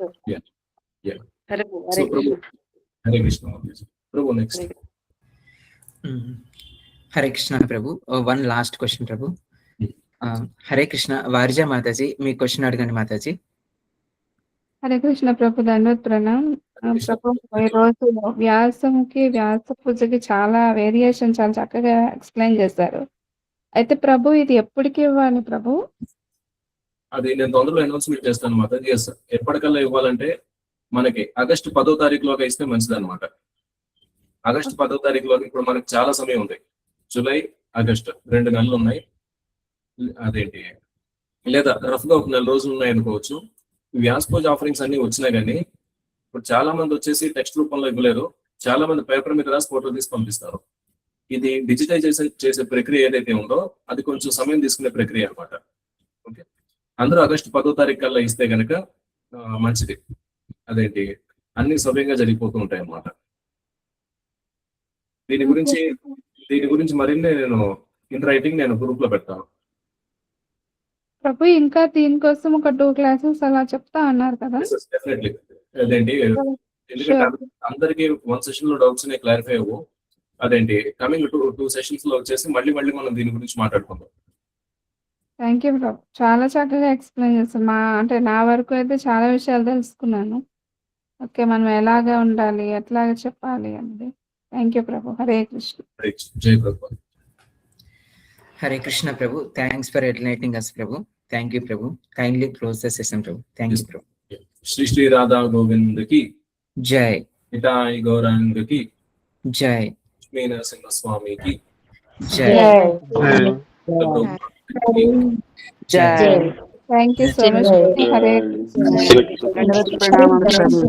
Hare Krishna Prabhu. Next. Hare Krishna Prabhu. One last question Prabhu. Hare Krishna, Varija Mataji మీ క్వశ్చన్ అడగండి మాతాజీ. హరే కృష్ణ ప్రభు, దండవత్ ప్రణామ్ ప్రభు. ఈ రోజు వ్యాసముకి, వ్యాస పూజకి చాలా వేరియేషన్ చాలా చక్కగా ఎక్స్ప్లెయిన్ చేశారు. అయితే ప్రభు ఇది ఎప్పటికి ఇవ్వాలి ప్రభు? అది నేను తొందరలో అనౌన్స్మెంట్ చేస్తాను మాతాజీ. ఎప్పటికల్లా ఇవ్వాలంటే మనకి ఆగస్టు 10వ తారీఖులోగా ఇస్తే మంచిది అనమాట. ఆగస్టు 10వ తారీఖులోకి ఇప్పుడు మనకి చాలా సమయం ఉంది. జూలై, ఆగస్టు 2 నెలలు ఉన్నాయి. అదేంటి లేదా రఫ్ గా 1 నెల రోజులు ఉన్నాయి అనుకోవచ్చు. వ్యాస్ పూజ ఆఫరింగ్స్ అన్ని వచ్చినా కానీ ఇప్పుడు చాలా మంది వచ్చేసి టెక్స్ట్ రూపంలో ఇవ్వలేరు. చాలా మంది పేపర్ మీద రాసి ఫోటో తీసి పంపిస్తారు. ఇది డిజిటైజేషన్ చేసే ప్రక్రియ ఏదైతే ఉందో అది కొంచెం సమయం తీసుకునే ప్రక్రియ అనమాట. ఓకే, అందరూ ఆగస్టు 10వ తారీఖు కల్లా ఇస్తే కనుక మంచిది. అదేంటి అన్ని సవ్యంగా జరిగిపోతూ ఉంటాయి అన్నమాట. దీని గురించి మరిన్ని నేను ఇన్ రైటింగ్ నేను గ్రూప్ లో పెడతాను ప్రభు. ఇంకా దీనికోసం ఒక 2 క్లాసెస్ అలా చెప్తా అన్నారు కదా? డెఫినెట్లీ. అదేంటి ఎందుకంటే అందరికి 1 సెషన్ లో డౌట్స్ క్లారిఫై అవ్వు. అదేంటి కమింగ్ 2 సెషన్స్ లో వచ్చేసి మళ్ళీ మనం దీని గురించి మాట్లాడుకుందాం. థ్యాంక్ యూ ప్రభు, చాలా చక్కగా ఎక్స్ప్లెయిన్ చేస్తాను. అంటే నా వరకు అయితే చాలా విషయాలు తెలుసుకున్నాను. ఓకే, మనం ఎలాగా ఉండాలి, ఎట్లాగా చెప్పాలి అనేది. Thank you Prabhu. హరే కృష్ణ. జై Prabhu. Hare Krishna Prabhu. Thanks for enlightening us Prabhu. Thank you Prabhu. Kindly close the session Prabhu. Thank you Prabhu. Shri Shri Radha Govind కి జై. నితాయ్ గౌరాంగ కి జై. లక్ష్మీ నరసింహ స్వామి కి జై. Thank you so much. Hare Krishna. ప్రణామం ప్రభు.